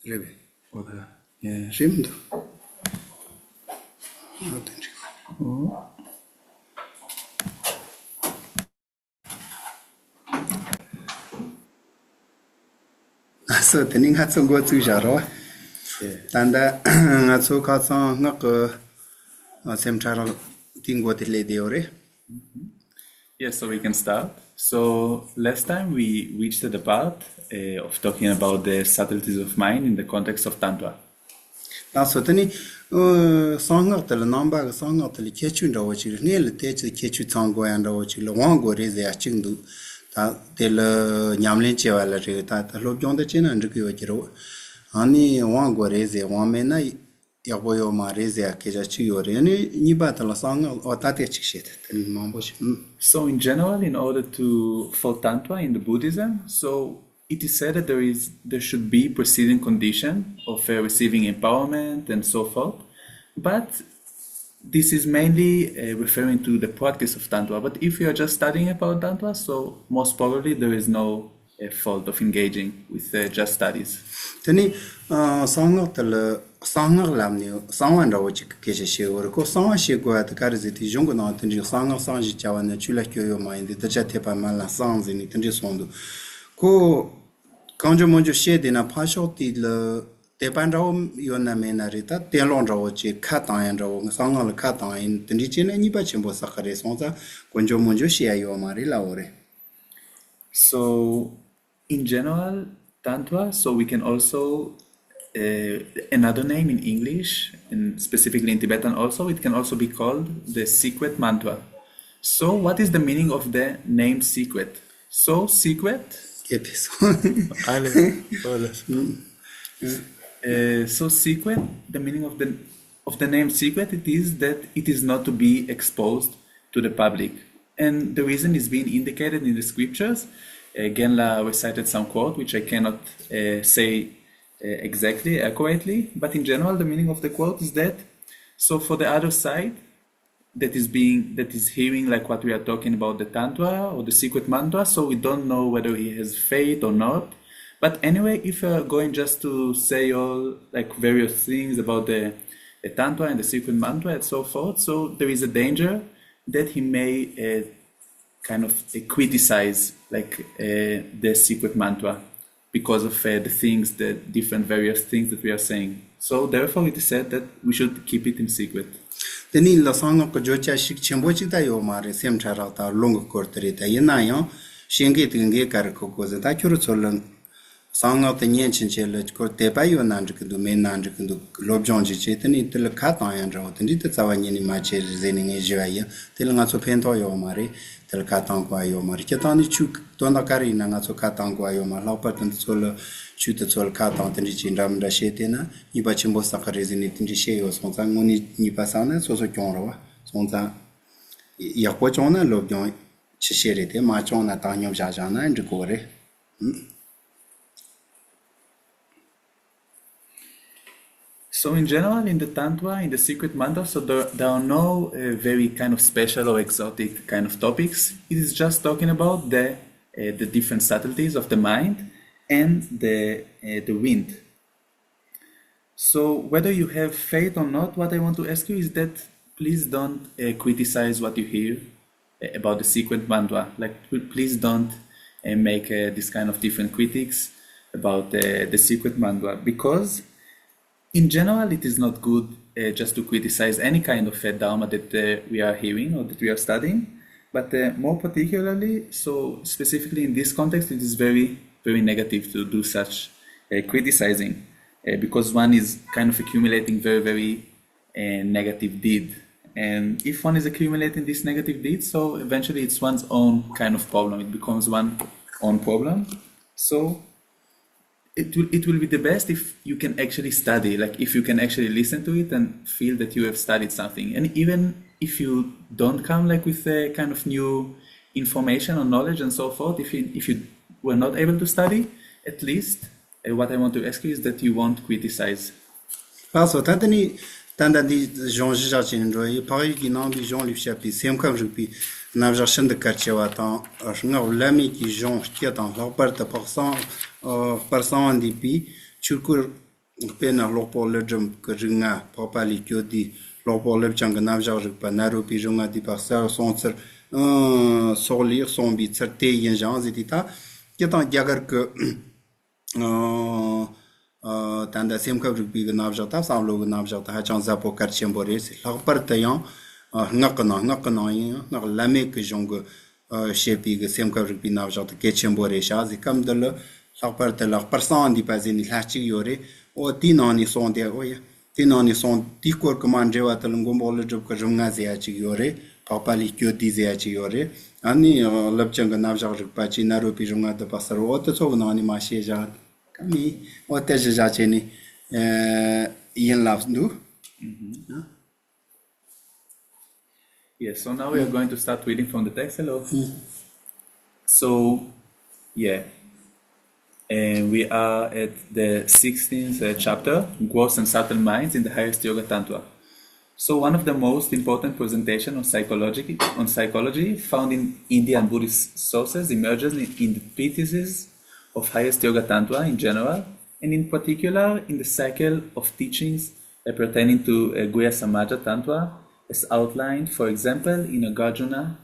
Really? Or the, yeah. Shimdo. So the ning hat go to Jaro. And at so cats on knock same channel thing what it lady or Yeah, so we can start. So last time we reached the part of talking about the subtleties of mind in the context of Tantra. That's what any song of the number song of the kitchen or which is nearly teach the kitchen tango and which you want go raise their chindu. That the Yamlin Chivalry that I love John the Chin and Ricky. Ani one go raise a one man. Yaboyo Marizia Kejachi or any Nibatala song or Tatic shit. So in general, in order to follow Tantra in the Buddhism, so it is said that there should be preceding condition of receiving empowerment and so forth. But this is mainly referring to the practice of Tantra. But if you are just studying about Tantra, so most probably there is no fault of engaging with just studies. Tani song of the song of Lamni, someone which Geshe or go song she go at the Cariziti, Jungonot, and song of Sanji Chawa and the Chula mind, the Jatepa Mala songs in it and just want to go Conjo Monjo shed in a partial till the Pandro Yona Menarita, the Alondra which cat iron, song of the cat iron, the Nichin and Nibachimbo Sakare Sonza, Conjo Monjo share your Marilla ore. So in general, Tantra, so we can also another name in English, and specifically in Tibetan also, it can also be called the secret mantra. So what is the meaning of the name secret? So secret? So secret, the meaning of the name secret, it is that it is not to be exposed to the public. And the reason is being indicated in the scriptures. Genla recited some quote, which I cannot say exactly, accurately, but in general, the meaning of the quote is that, so for the other side, that is hearing like what we are talking about, the Tantra or the secret mantra, so we don't know whether he has faith or not. But anyway, if you are going just to say all like various things about the Tantra and the secret mantra and so forth, so there is a danger that he may kind of criticize like the secret mantra because of the things, the different various things that we are saying. So therefore it is said that we should keep it in secret. The Nil the song of Jocha Shik Chimbochita Yomari, Sem Charata, Long Corterita, Yenayo, Shingit in Gekarko was a Takurusolan song of the Yenchen Chellage, Cortepayo Nanjiku, main Nanjiku, Lobjonji Chetan, till a cat iron route, and it's our Yeni Machi resigning Asia, telling us to paint Yomari. Tel Katangua Yomar, Ketani Chuk, Dona Carina, Naso Katangua Yomar, Lopat and Sola, shoot the Sol Katan, and Jindam da Shetina, Nibachimbo Sakaris in it in the Sheos, Moni Nipasana, Soso Jonroa, Sonza Yakochona, Lobjon, Chisherite, Machona, Tanyam Jajana, and Gore. So in general, in the Tantra, in the secret mantra, so there are no very kind of special or exotic kind of topics. It is just talking about the different subtleties of the mind and the wind. So whether you have faith or not, what I want to ask you is that please don't criticize what you hear about the secret mantra. Like please don't make this kind of different critiques about the secret mantra, because in general, it is not good just to criticize any kind of Dharma that we are hearing or that we are studying, but more particularly, so specifically in this context, it is very, very negative to do such criticizing because one is kind of accumulating very, very negative deed. And if one is accumulating this negative deed, so eventually it's one's own kind of problem. It becomes one's own problem. So it will be the best if you can actually study, like if you can actually listen to it and feel that you have studied something. And even if you don't come like with a kind of new information or knowledge and so forth, if you were not able to study, at least what I want to ask you is that you won't criticize. Also, Tantani, Tandadi, Jean Jacin, Paris, Guinan, Jean Luchapi, same country, Navjashan de Kachawatan, Lami, Jean, Tiatan, Lopert, Persan, DP, Chukur, pena lopo lejum kringa papali kyodi lopo lebchang navjar pa narupi junga di pasar sonser solir son bi certe yen jan zitita ketan jagar ke tanda semka rupi navjata samlo navjata ha chang zapo karchem boris lagpar tayan ngakna yin nak lame ke jong shepi ke semka rupi navjata kechem boris shazi kam dal lagpar ta lagpar san di pazini lachi yore o tinani son de oya tinani son tikor commande wa talungom bol job ka junga zia chi yore papali kyo di zia chi yore ani labchang na jar pa chi na ro pi junga da pasar o to so na ni ma she ja kami o te ja che ni yin labs do. Yes, so now we are going to start reading from the text. Hello. So, yeah. And we are at the 16th chapter, Gross and Subtle Minds in the Highest Yoga Tantra. So one of the most important presentations on psychology found in Indian Buddhist sources emerges in the treatises of Highest Yoga Tantra in general, and in particular in the cycle of teachings pertaining to Guhya Samaja Tantra, as outlined, for example, in Nagarjuna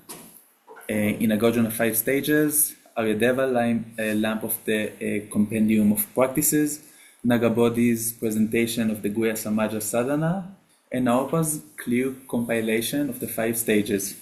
5 stages, Aryadeva lamp of the compendium of practices, Nagabodhi's presentation of the Guhya Samaja Sadhana, and Naopa's clear compilation of the 5 stages.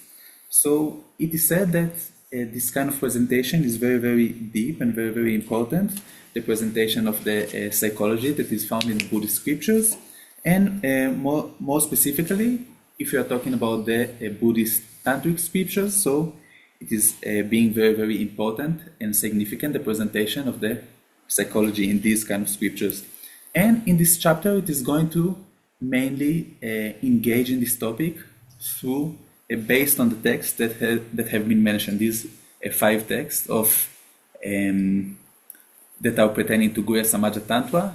So it is said that this kind of presentation is very, very deep and very, very important, the presentation of the psychology that is found in the Buddhist scriptures, and more specifically, if you are talking about the Buddhist Tantric scriptures, so it is being very, very important and significant, the presentation of the psychology in these kind of scriptures. And in this chapter, it is going to mainly engage in this topic through, based on the texts that have been mentioned, these 5 texts of that are pertaining to Guhya Samaja Tantra,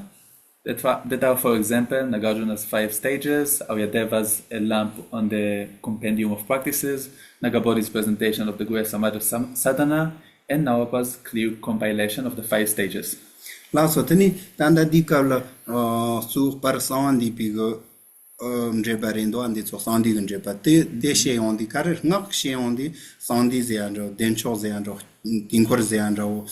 that are, for example, Nagarjuna's 5 stages, Aryadeva's lamp on the compendium of practices, Nagabodhi's presentation of the Guhya Samaja Sadhana, and Naopa's clear compilation of the 5 stages. Laso tani tanda di kavla su parsan di pigo mjebarindo andi so sandi njepa te she on di kar ngak she on di sandi zeandro dencho zeandro dinkor zeandro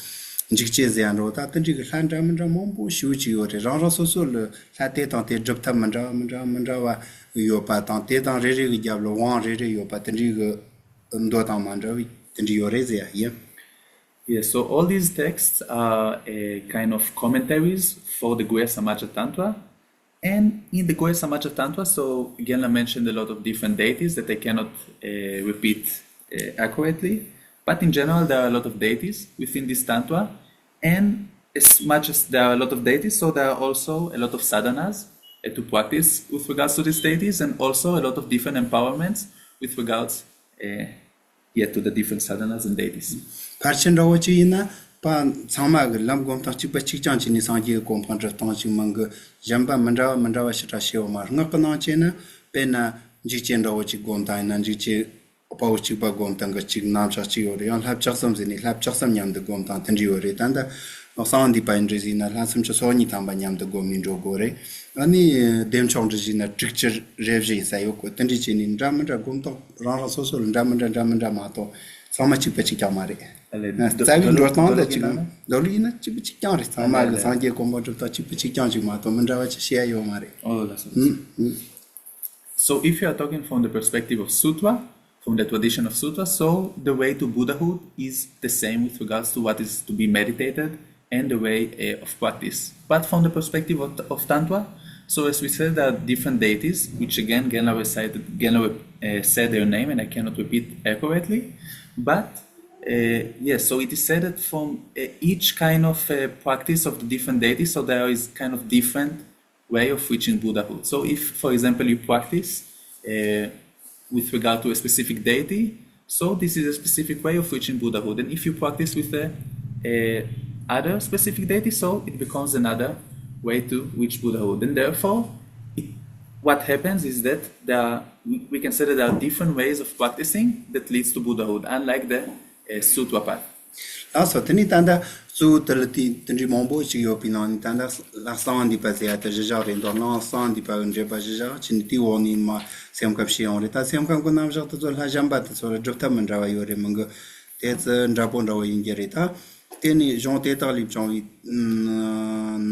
jikche zeandro ta tanji khanja manja mombo shuchi yore rara so so le la te tante jobta manja wa yo pa tante dan re re diablo wan re yo pa tanji ndo ta manja wi tanji yore ze ya. Yes, so all these texts are kind of commentaries for the Guhya Samaja Tantra. And in the Guhya Samaja Tantra, so Genla mentioned a lot of different deities that I cannot repeat accurately. But in general, there are a lot of deities within this Tantra. And as much as there are a lot of deities, so there are also a lot of sadhanas to practice with regards to these deities, and also a lot of different empowerments with regards to the different sadhanas and deities. Parchen rawachi ina pa samag lam gom ta chi pa chi chan chi ni sang ji gom pan ra tang chi mang jamba mandra wa shita sheo mar ngak na che na pe na ji chen rawachi gom ta na ji che pa chi pa gom tang ga chi nam cha chi yore yan lap chak sam zini lap chak sam nyam de gom ta tan ji yore tan da sang di pa in ji na la sam cha so ni tam ba nyam de gom min ro gore ani dem chong ji na picture rev ji sa yo ko tan ji chi ni ndra mandra gom to ra so so ndra mandra ma to sama chi pa chi ka mare Zavi ndortan da chiga doli na chi chi kyang ri sama ga sangye kombo ta chi chi kyang chi ma to mandra wa chi shia yo mare. Oh, that's So if you are talking from the perspective of sutra, from the tradition of sutra, so the way to Buddhahood is the same with regards to what is to be meditated and the way of practice. But from the perspective of Tantra, so as we said, there are different deities, which again Genla said their name, and I cannot repeat accurately, but yes, so it is said that from each kind of practice of the different deities, so there is kind of different way of reaching Buddhahood. So if, for example, you practice with regard to a specific deity, so this is a specific way of reaching Buddhahood. And if you practice with other specific deity, so it becomes another way to reach Buddhahood. And therefore, what happens is that we can say that there are different ways of practicing that leads to Buddhahood, unlike the sutra path. Also, tani tanda subtlety tendri mombo chi yo pinan tanda la san di pasiata jaja rendo la san di pa nje pa jaja chinti woni ma sem kap shi on ta sem kam kunam ja to la jamba to so jokta man rawa yore manga te ndrapon rawa ingerita teni jon te ta li jon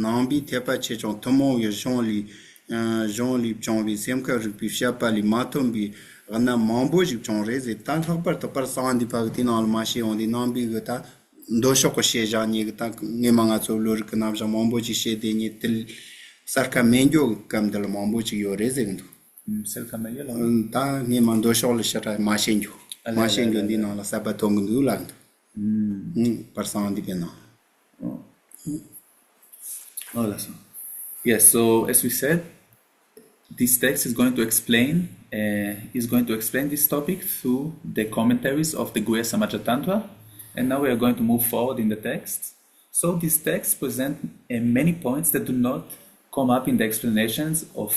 nambi te pa che jon tomo yo jon li jon bi sem ka pi sha pa li matombi ana mambo ji jon reze ta to par san di pa tin al ma shi on di nambi gata dosho ko sheja ni ta ne manga so lor kana ja mambo ji she de ni tel sarka menjo kam del mambo ji yore zendo Sarka menjo ta ne man dosho le shara ma shenjo di no la sabatong du land person di pena yes, so as we said, this text is going to explain this topic through the commentaries of the Guhya Samaja Tantra. And now we are going to move forward in the text. So this text presents many points that do not come up in the explanations of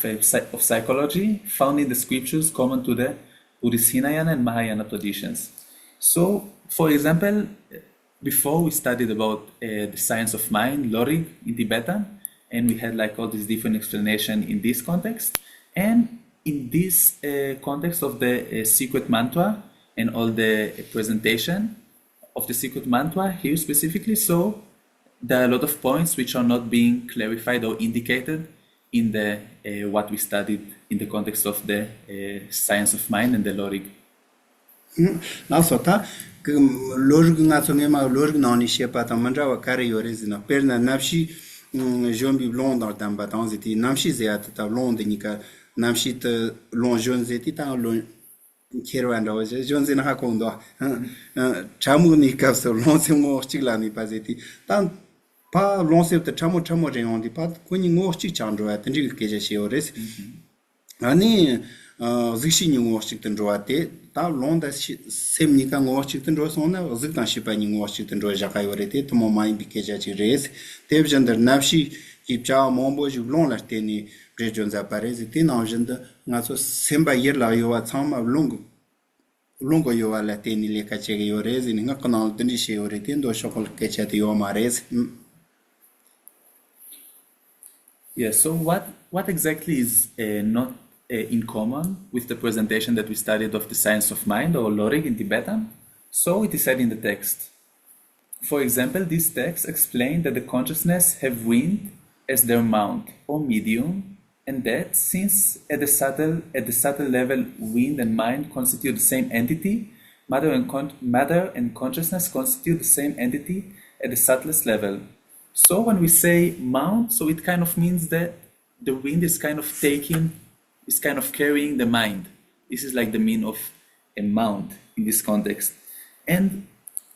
psychology found in the scriptures common to the Buddhist Hinayana and Mahayana traditions. So, for example, before we studied about the science of mind, Lorig in Tibetan, and we had like all these different explanations in this context. And in this context of the secret mantra and all the presentation of the secret mantra here specifically, so there are a lot of points which are not being clarified or indicated in the what we studied in the context of the science of mind and the Lorig. Na sota Lorig nga so ngema Lorig na ni shepa ta manja wa kare yore zina perna nafshi jombi blond dans ta batans eti namshi zeat ta blond ni ka namshi te long jaune zeti ta long Kirwanda was Johnson Hakondo Chamu ka so long se mo chigla ni pazeti tan pa long se te chamo on di pat kuni ngo chi chandro at ndi ke je shiores ani zishi ni ngo chi tendro ate ta long da sem ni ka ngo chi tendro so na zik ta shi pa ni ngo chi tendro ja ka yorete to mo mai bi ke je chi res te gender nafshi ki cha mombo ju long la teni prejon za parezi te na agenda nga so semba yer la yo atama longo yo ala teni le ka che yo rezi nga kanal teni she yo reti ndo shokol ke che yo mares. Yeah, so what exactly is not in common with the presentation that we studied of the science of mind or Lorig in Tibetan? So it is said in the text. For example, this text explains that the consciousness have wind as their mount or medium, and that since at the subtle level wind and mind constitute the same entity, matter and consciousness constitute the same entity at the subtlest level. So when we say mount, so it kind of means that the wind is kind of carrying the mind. This is like the meaning of a mount in this context. And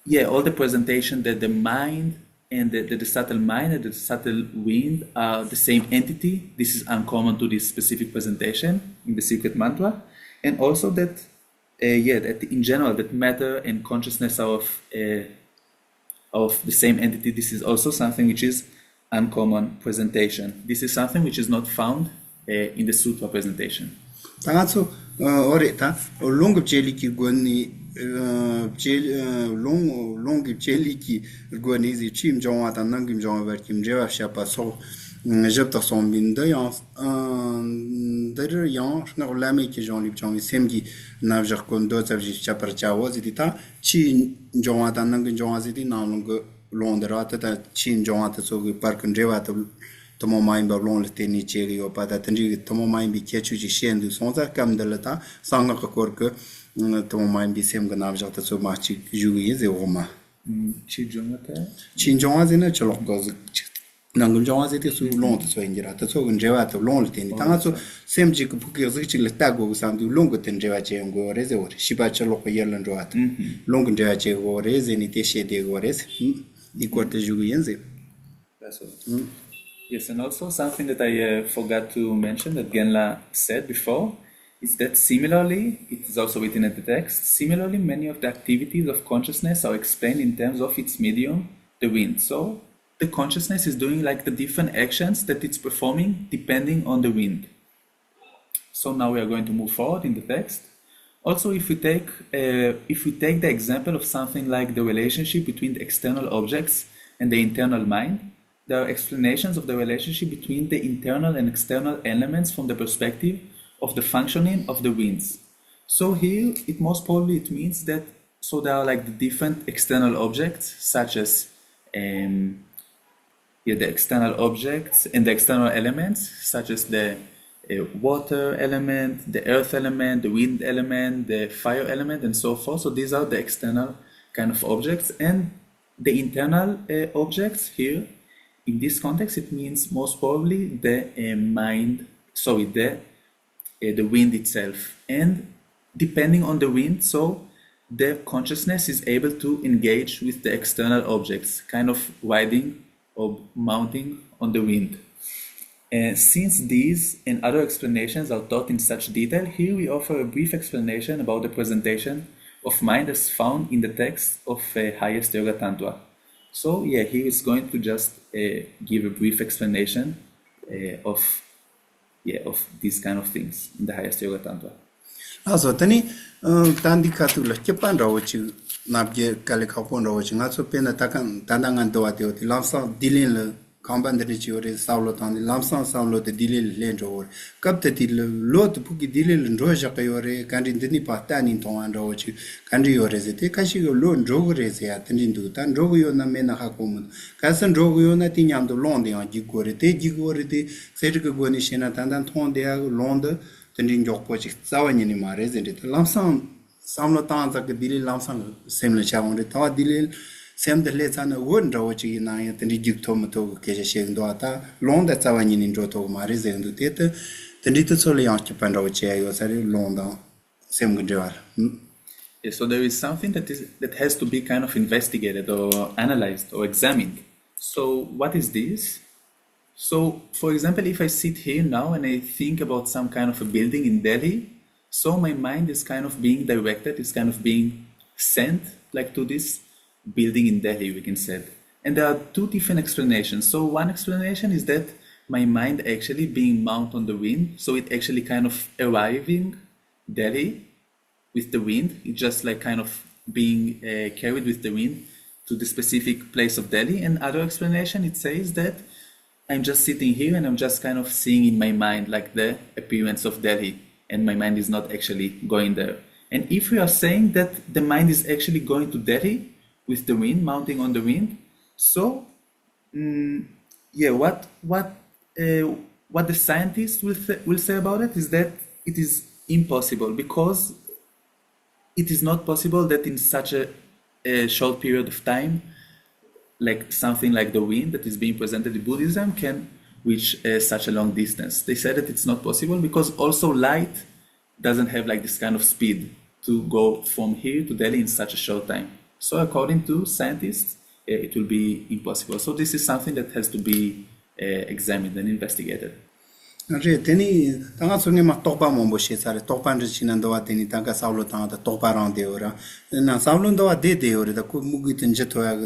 yeah, all the presentation that the mind and the subtle mind and the subtle wind are the same entity. This is uncommon to this specific presentation in the secret mantra. And also that, that in general, that matter and consciousness are of the same entity. This is also something which is uncommon presentation. This is something which is not found in the sutra presentation. Tangatsu oreta long jeli ki goni long jeli ki goni zi chim jongwa ta nangim jongwa ver kim jewa shapa so jepta son bin de yan der yan na lame ki jon lip jong semgi na jer kon do ta ji chapar chawo zi ta chi jongwa ta nangim jongwa zi na long londra ta chi jongwa ta so park jewa ta tomo mai ba long le teni cheri o pa da tenji tomo mai bi kechu ji shen du sonza kam de la sanga ka kor ke tomo mai bi sem ga na ja ta so ma chi ju yi ze o ma Chi jongata chi jongwa ze na chlo go nangum jongwa ze te su long ta so ingira ta so njewa ta long le teni ta so sem ji ku ke zo chi le ta go sam du long te njewa che ngo re ze o shi ba chlo ko yelan ro at long njewa che go re ze ni te she de go re ni ko te ju yi ze. That's all. Yes, and also something that I forgot to mention that Genla said before is that similarly, it is also written in the text, similarly many of the activities of consciousness are explained in terms of its medium, the wind. So the consciousness is doing like the different actions that it's performing depending on the wind. So now we are going to move forward in the text. Also, if we take the example of something like the relationship between the external objects and the internal mind, there are explanations of the relationship between the internal and external elements from the perspective of the functioning of the winds. So here, it most probably it means that so there are like the different external objects, such as the external objects and the external elements, such as the water element, the earth element, the wind element, the fire element, and so forth. So these are the external kind of objects, and the internal objects here, in this context, it means most probably the mind, sorry, the wind itself. And depending on the wind, so the consciousness is able to engage with the external objects, kind of riding or mounting on the wind. Since these and other explanations are taught in such detail, here we offer a brief explanation about the presentation of mind as found in the text of Highest Yoga Tantra. So yeah, here is going to just give a brief explanation of these kind of things in the Highest Yoga Tantra. Also, tani tandi katula Japan rawachi nabje kale kapon rawachi ngaso pena takan tandangan doa teo ti lamsa dilin le kamban de chiore saulo tandi lamsa saulo de dilin len ro kapte ti lot puki dilin ro jaka yore kandi dini patani tongan rawachi kandi yore zete kashi go lo ro re se atindin du tan ro yo na mena hakum kasan ro yo na ti nyam do londe an jigore te serga go ni shena tandan ton de londe tending jok pochik zawani ni mare zende lamsam samlo tan zak dili lamsam semle chawonde tawa dili sem de le tan won rawochi na ya tendi jikto mato keje sheng do ata londa zawani ni joto mare zendu tete tendi to sole yank pan rawochi ayo sare londa sem gudwar. Yeah, so there is something that has to be kind of investigated or analyzed or examined. So what is this? So, for example, if I sit here now and I think about some kind of a building in Delhi, so my mind is kind of being directed, is kind of being sent like to this building in Delhi, we can say. And there are two different explanations. So one explanation is that my mind actually being mounted on the wind, so it actually kind of arriving Delhi with the wind. It's just like kind of being carried with the wind to the specific place of Delhi. And other explanation, it says that I'm just sitting here and I'm just kind of seeing in my mind like the appearance of Delhi, and my mind is not actually going there. And if we are saying that the mind is actually going to Delhi with the wind, mounting on the wind, so what the scientists will say about it is that it is impossible, because it is not possible that in such a short period of time, like something like the wind that is being presented in Buddhism can reach such a long distance. They said that it's not possible because also light doesn't have like this kind of speed to go from here to Delhi in such a short time. So according to scientists, it will be impossible. So this is something that has to be examined and investigated. Teni tanga sungi ma topa mombo she sare topa nrichinan doa teni tanga saulo tanga topa ran de ora na saulo doa de ora da ku mugi tenje toya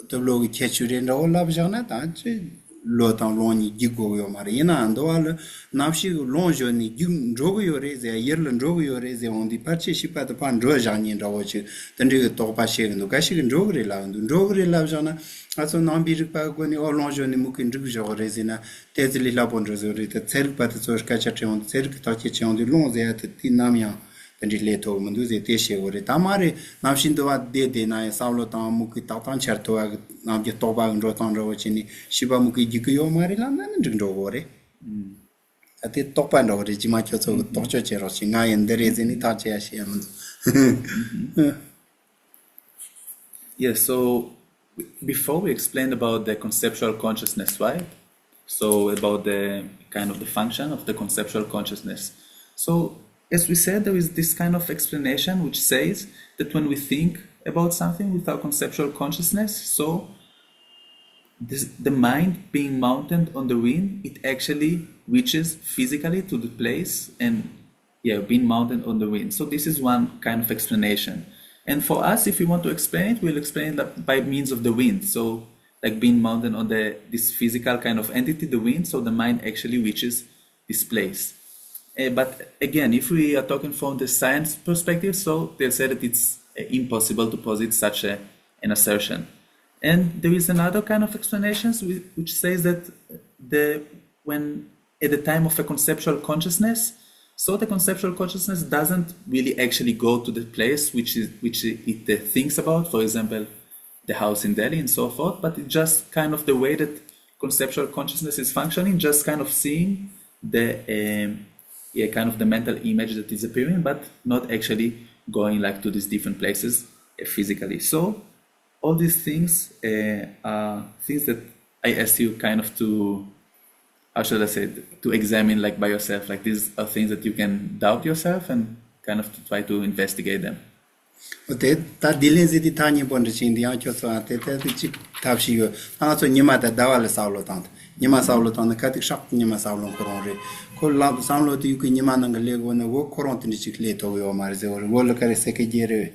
de logi kechure na ola bjana ta che lo tan loni gigo yo mare ina andoal nafshi lonjo ni gim jogo yo reze yerlen jogo yo reze ondi parche shipa de pan ro jani rawo che tende topa she no gashi jogo re la bjana aso nambir pa go ni lonjo ni mukin jogo reze na tezli la bon rezo re te tsel pa te sosh ka chatre on tsel ka che che on de lonze at tinamia tende le to mundu ze te she ore tamare nafshin do de na saulo ta muki ta tan cherto nam je toba ro tan ro chini shiba muki giyo mare la nan jogo re ati topa no re jima cho so to cho che ro singa en dere ze ni ta che she am. Yes, so before we explained about the conceptual consciousness, right? So about the kind of the function of the conceptual consciousness. So as we said, there is this kind of explanation which says that when we think about something with our conceptual consciousness, so the mind being mounted on the wind, it actually reaches physically to the place and being mounted on the wind. So this is one kind of explanation. And for us, if we want to explain it, we'll explain it by means of the wind. So like being mounted on this physical kind of entity, the wind, so the mind actually reaches this place. But again, if we are talking from the science perspective, so they'll say that it's impossible to posit such an assertion. And there is another kind of explanations which says that when at the time of a conceptual consciousness, so the conceptual consciousness doesn't really actually go to the place which it thinks about, for example, the house in Delhi and so forth, but it's just kind of the way that conceptual consciousness is functioning, just kind of seeing the kind of the mental image that is appearing, but not actually going like to these different places physically. So all these things are things that I ask you kind of to, how should I say it, to examine like by yourself. Like these are things that you can doubt yourself and kind of to try to investigate them. Ote ta dilenzi di tani bonde chindi yang cho so ate te chi tapshi yo ta so nyima da dawal sawlo tant nyima sawlo tant ka tik shak nyima sawlo koron re ko la samlo ti ku nyima nang le go na go koron tin chi kle to yo mar ze wo le kare se ke jere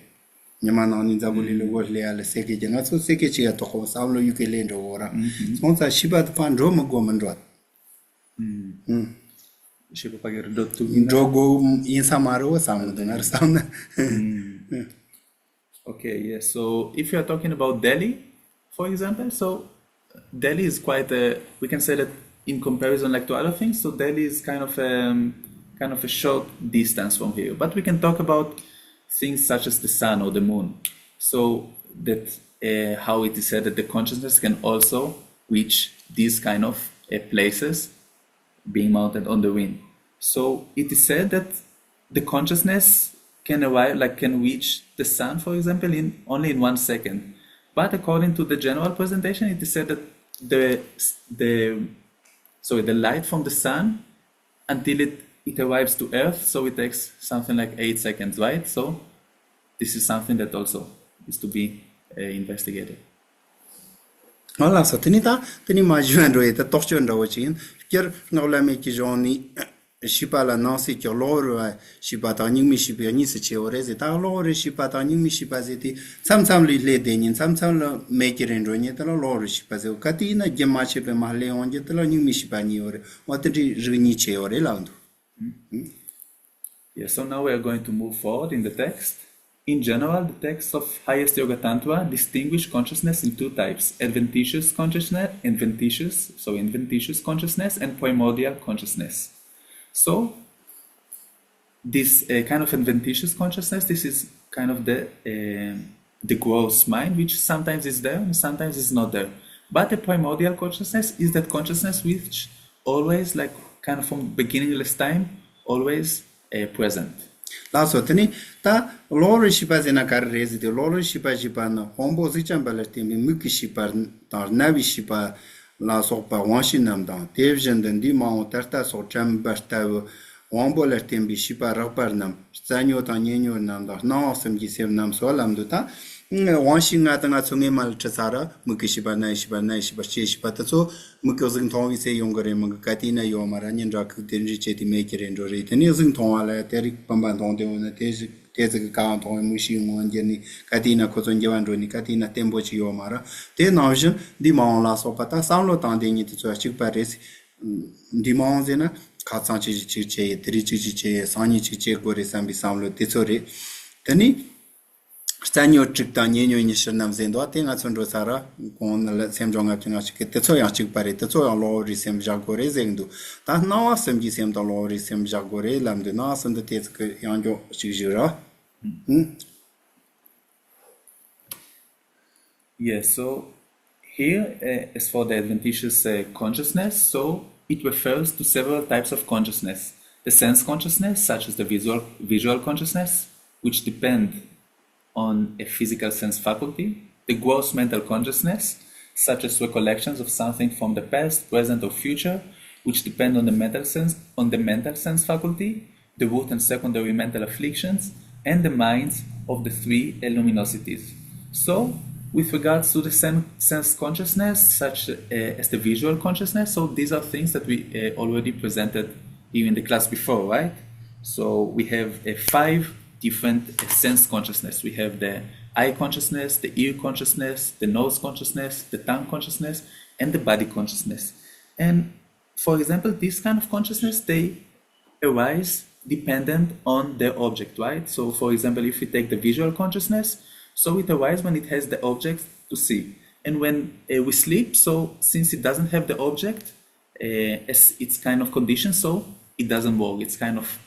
nyima na ni zabuli le go le ale se ke jena so se ke chi to ko samlo yu ke le ndo ora so sa shiba pan ro mo go man ro Shiba pagir dot tu Drogo in Samaro, sound the sound. Okay, yes. So if you are talking about Delhi, for example, so Delhi is quite a, we can say that in comparison like to other things, so Delhi is kind of a short distance from here. But we can talk about things such as the sun or the moon. So that how it is said that the consciousness can also reach these kind of places being mounted on the wind. So it is said that the consciousness can arrive, like can reach the sun, for example, only in 1 second. But according to the general presentation, it is said that the light from the sun until it arrives to Earth, so it takes something like 8 seconds, right? So this is something that also is to be investigated. Voilà, so tini ma juan ro eta torchon ro chin ker no la me ki joni shipa la nansi ki loro shipa ta ning mi shipa ni se che ore ze ta loro shipa ta ning mi shipa ze ti sam li le de nin sam la me ki ren ro ni ta loro shipa ze ka ti na ge ma che pe ma le on je ta ning mi shipa ni ore wa ti ri ni che ore la ndo. Yeah, so now we are going to move forward in the text. In general, the texts of Highest Yoga Tantra distinguish consciousness in two types: adventitious consciousness, adventitious consciousness, and primordial consciousness. So, this kind of adventitious consciousness, this is kind of the gross mind, which sometimes is there and sometimes is not there. But the primordial consciousness is that consciousness which always, like kind of from beginningless time, always present. La so tini ta loro shipa zena kar rezi de loro shipa shipa na hombo zicham balertim bi muki shipa tar navi shipa la so pa wanshin nam da devjen den di ma on tarta so cham barta hombo lertim bi shipa rapar nam zanyo ta nyenyo nam da na sam gi sem nam so lam do ta wanshin nga ta nga chunge mal chasara muki shipa na shipa che shipa ta so muki zing thong se yongare mug katina yo mara nyen ra ku den ri che ti me kiren ro ri teni zing thong ala terik pamban thong de na te ka thong mu shi ngon je ni katina ko zong jewan ro ni katina tembo chi yo mara te na jin di ma la so pata sam lo tan de ni ti so chi pa res di ma on zena ka sang chi che tri chi che sa ni chi che ko re sam bi sam lo te so re teni Stanyo trikta nyenyo ni shernam zendo tenga chondro sara kon la semjong ap tinga chike tetso yang chik pare tetso yang lo ri sem jagore zengdu ta nawa sem gi sem da lo ri sem jagore lamde na sem de tes ke yang jo chijira. Yes, so here as for the adventitious consciousness, so it refers to several types of consciousness: the sense consciousness, such as the visual consciousness, which depend on a physical sense faculty; the gross mental consciousness, such as recollections of something from the past, present, or future, which depend on the mental sense faculty; the root and secondary mental afflictions; and the minds of the three luminosities. So, with regards to the sense consciousness, such as the visual consciousness, so these are things that we already presented here in the class before, right? So we have 5 different sense consciousness. We have the eye consciousness, the ear consciousness, the nose consciousness, the tongue consciousness, and the body consciousness. And for example, this kind of consciousness, they arise dependent on the object, right? So for example, if we take the visual consciousness, so it arises when it has the object to see. And when we sleep, so since it doesn't have the object as its kind of condition, so it doesn't work. It's kind of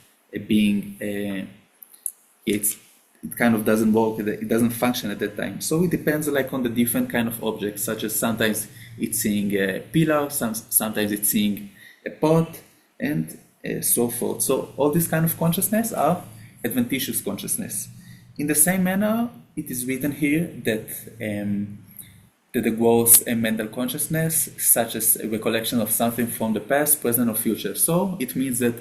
being, it kind of doesn't work. It doesn't function at that time. So it depends like on the different kind of objects, such as sometimes it's seeing a pillar, sometimes it's seeing a pot, and so forth. So all these kind of consciousness are adventitious consciousness. In the same manner, it is written here that the gross mental consciousness, such as a recollection of something from the past, present, or future. So it means that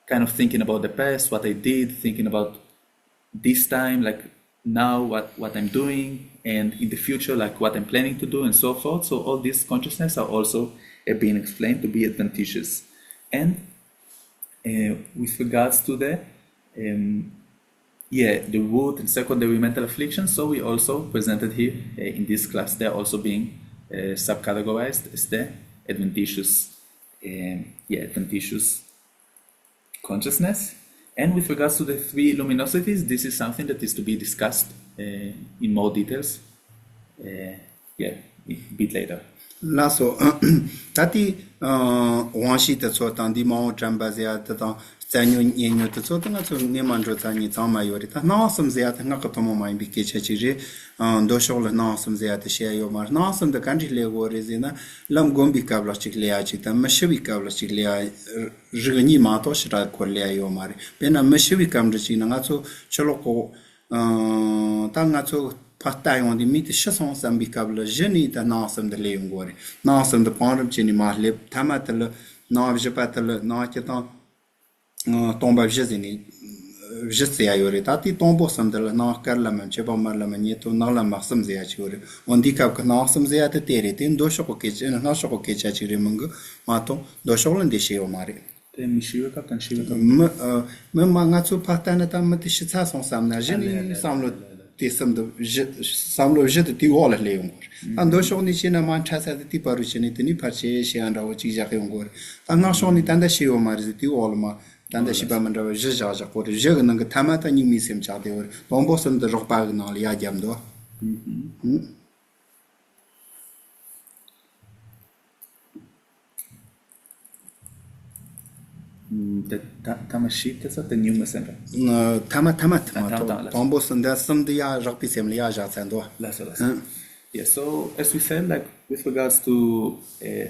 kind of thinking about the past, what I did, thinking about this time, like now what I'm doing, and in the future, like what I'm planning to do, and so forth. So all these consciousness are also being explained to be adventitious. And with regards to the root and secondary mental afflictions, so we also presented here in this class, they're also being subcategorized as the adventitious consciousness. And with regards to the three luminosities, this is something that is to be discussed in more details a bit later. Lasso Tati Wanshi the Sotandi Mo Jambazia the Zanyu Yenyu the Sotana to Nemandro Tani Tama Yorita, Nasum Ziat Nakatomo might be Kichachiri, Doshol Nasum Ziat Share Yomar, Nasum the country level is in a Lam Gombi Kabla Chicliachita, Mashavi Kabla Chiclia, Juni Matosh Rakolia Yomari, Ben a Mashavi Kamdrachinato, Choloko Tangato. Patai on the meat chasson some becable genie the nasum the leon gory. Nasum the pond of Jenny Marlip, Tamatel, Novjapatel, Naketon, Tomba Jesini, Jesia Yoritati, Tombosum de la Carlaman, Chebamalamanito, Nala Marsum Ziachuri, on Dicap Nasum Ziat Territin, Doshoko kitchen, and Noshoko Kichachirimungo, Mato, Doshol and the Sheomari. Mishirka can she Mangatsu Patanata Matishas on some Najini, some some logic the wall leon. And those only China Manchas at the Tiparuchin, the Nipache, and our Chijakongor. I'm not sure only Tanda Shiomar is the Olma, Tanda Shibaman of Jaja, or the Jagan and the Tamata, and you miss him, Chador, Bombos and the Ropagnol, Yajamdo. The Tamashit, that's the new messenger. Tamat, Tombos and there's some the Rapisem Liajas and Yeah, so as we said, like with regards to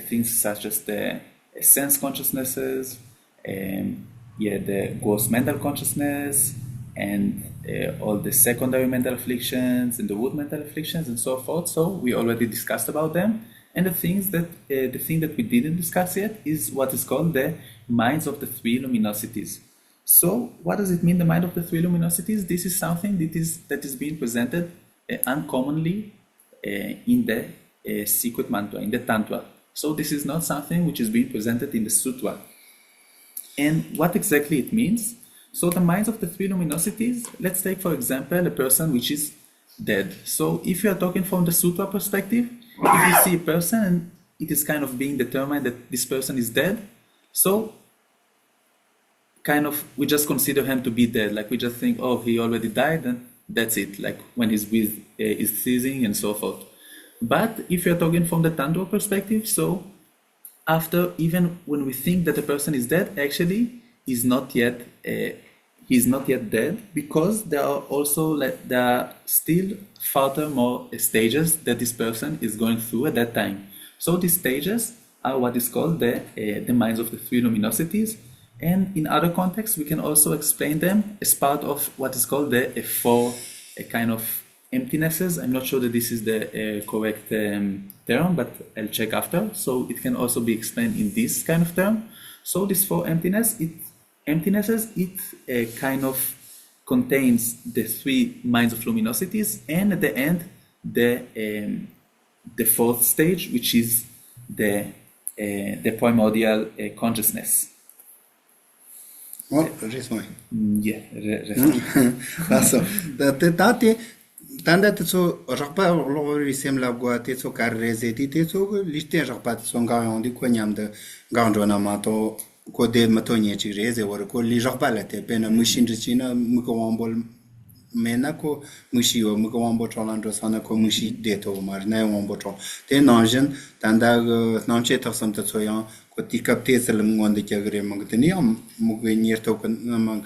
things such as the sense consciousnesses, the gross mental consciousness, and all the secondary mental afflictions and the root mental afflictions and so forth. So we already discussed about them. And the thing that we didn't discuss yet is what is called the minds of the three luminosities. So what does it mean, the mind of the three luminosities? This is something that is being presented uncommonly in the secret mantra, in the Tantra. So this is not something which is being presented in the Sutra. And what exactly it means? So the minds of the three luminosities, let's take for example a person which is dead. So if you are talking from the Sutra perspective, if you see a person and it is kind of being determined that this person is dead, so kind of we just consider him to be dead. Like we just think, oh, he already died, and that's it. Like when his breath is ceasing and so forth. But if you're talking from the Tantra perspective, so after even when we think that the person is dead, actually he's not yet dead, because there are still further more stages that this person is going through at that time. So these stages are what is called the minds of the three luminosities, and in other contexts we can also explain them as part of what is called the four kind of emptinesses. I'm not sure that this is the correct term, but I'll check after. So it can also be explained in this kind of term. So these four emptinesses, it kind of contains the three minds of luminosities, and at the end the fourth stage, which is the primordial consciousness. Well, resmai. That's That Tanda so Rapa Lori Semla Guateso Carrezeti, Teso, Liste Rapat Songa on the Quanyam de Gandrona Mato, Code Matonici Reze, or Coli Rapalate, Pena Mushin China, Mukoambol mena ko mushi yo mu ko wambo cholan ro sana ko mushi de to mar na wambo cho te nanjen tanda nanche ta sam ta soya ko tikap te sel ngonde kagre mag teni am mu ge nyer to ko mang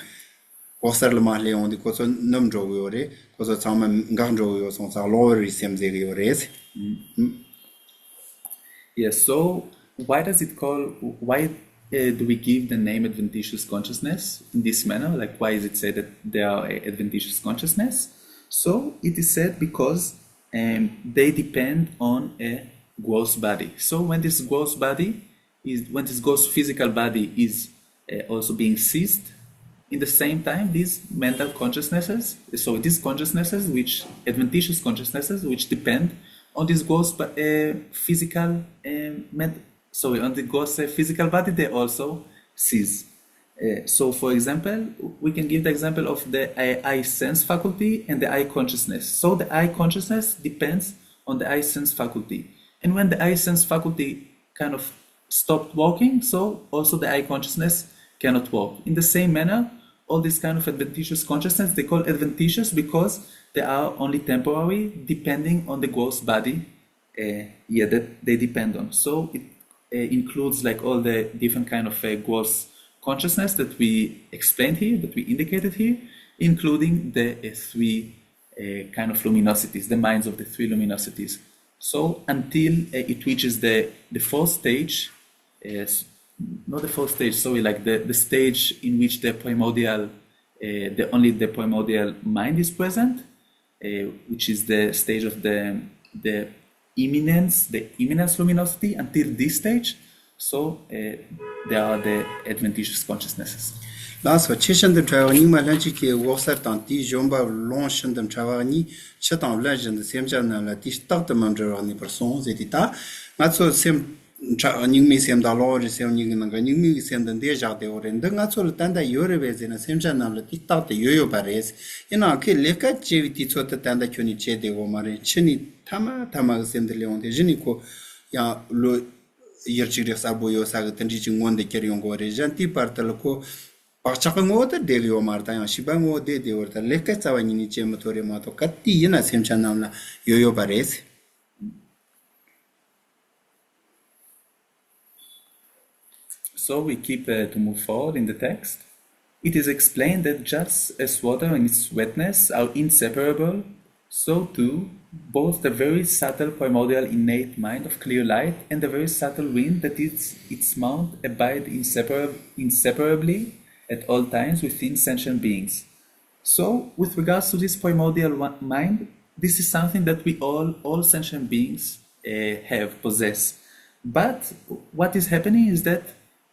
posar le mahle on di ko so nam ro yo re ko so chama ngang ro yo so sa lo ri sem ze yo res. Yes, so why does it call, why do we give the name adventitious consciousness in this manner? Like, why is it said that they are adventitious consciousness? So it is said because they depend on a gross body. So when this gross body is, when this gross physical body is also being seized, in the same time, these mental consciousnesses, so these consciousnesses, which adventitious consciousnesses, which depend on this gross physical on the gross physical body, they also cease. So, for example, we can give the example of the eye sense faculty and the eye consciousness. So the eye consciousness depends on the eye sense faculty, and when the eye sense faculty kind of stopped working, so also the eye consciousness cannot work. In the same manner, all these kind of adventitious consciousness, they call adventitious because they are only temporary, depending on the gross body that they depend on. So it includes like all the different kind of gross consciousness that we explained here, that we indicated here, including the three kind of luminosities, the minds of the three luminosities. So until it reaches the fourth stage, not the fourth stage, sorry, like the stage in which the primordial, only the primordial mind is present, which is the stage of the imminence luminosity. Until this stage, so there are the adventitious consciousnesses. Last what chishan the travel ni malanchi ke wasar tanti jomba launch them travel ni chatan legend the same channel la ti start the mandra ni person zedita matso sem ni mi sem da lo sem ni nga ni mi sem den deja de oren da nga so tanda yore vezena sem channel la ti start yo pares ina ke leka cheviti chota tanda kyoni che de o mare chini tama sem de leon de jini ko ya lo yerchire sabo yo sa tanji chingon de keryon gore janti partal ko Pachakamoda delio marta shibango de orta lekatawani ni chematore mato kati yana semchanamla yoyo pares. So we keep to move forward in the text. It is explained that just as water and its wetness are inseparable, so too both the very subtle primordial innate mind of clear light and the very subtle wind that is its mount abide inseparably at all times within sentient beings. So, with regards to this primordial mind, this is something that we all sentient beings possess. But what is happening is that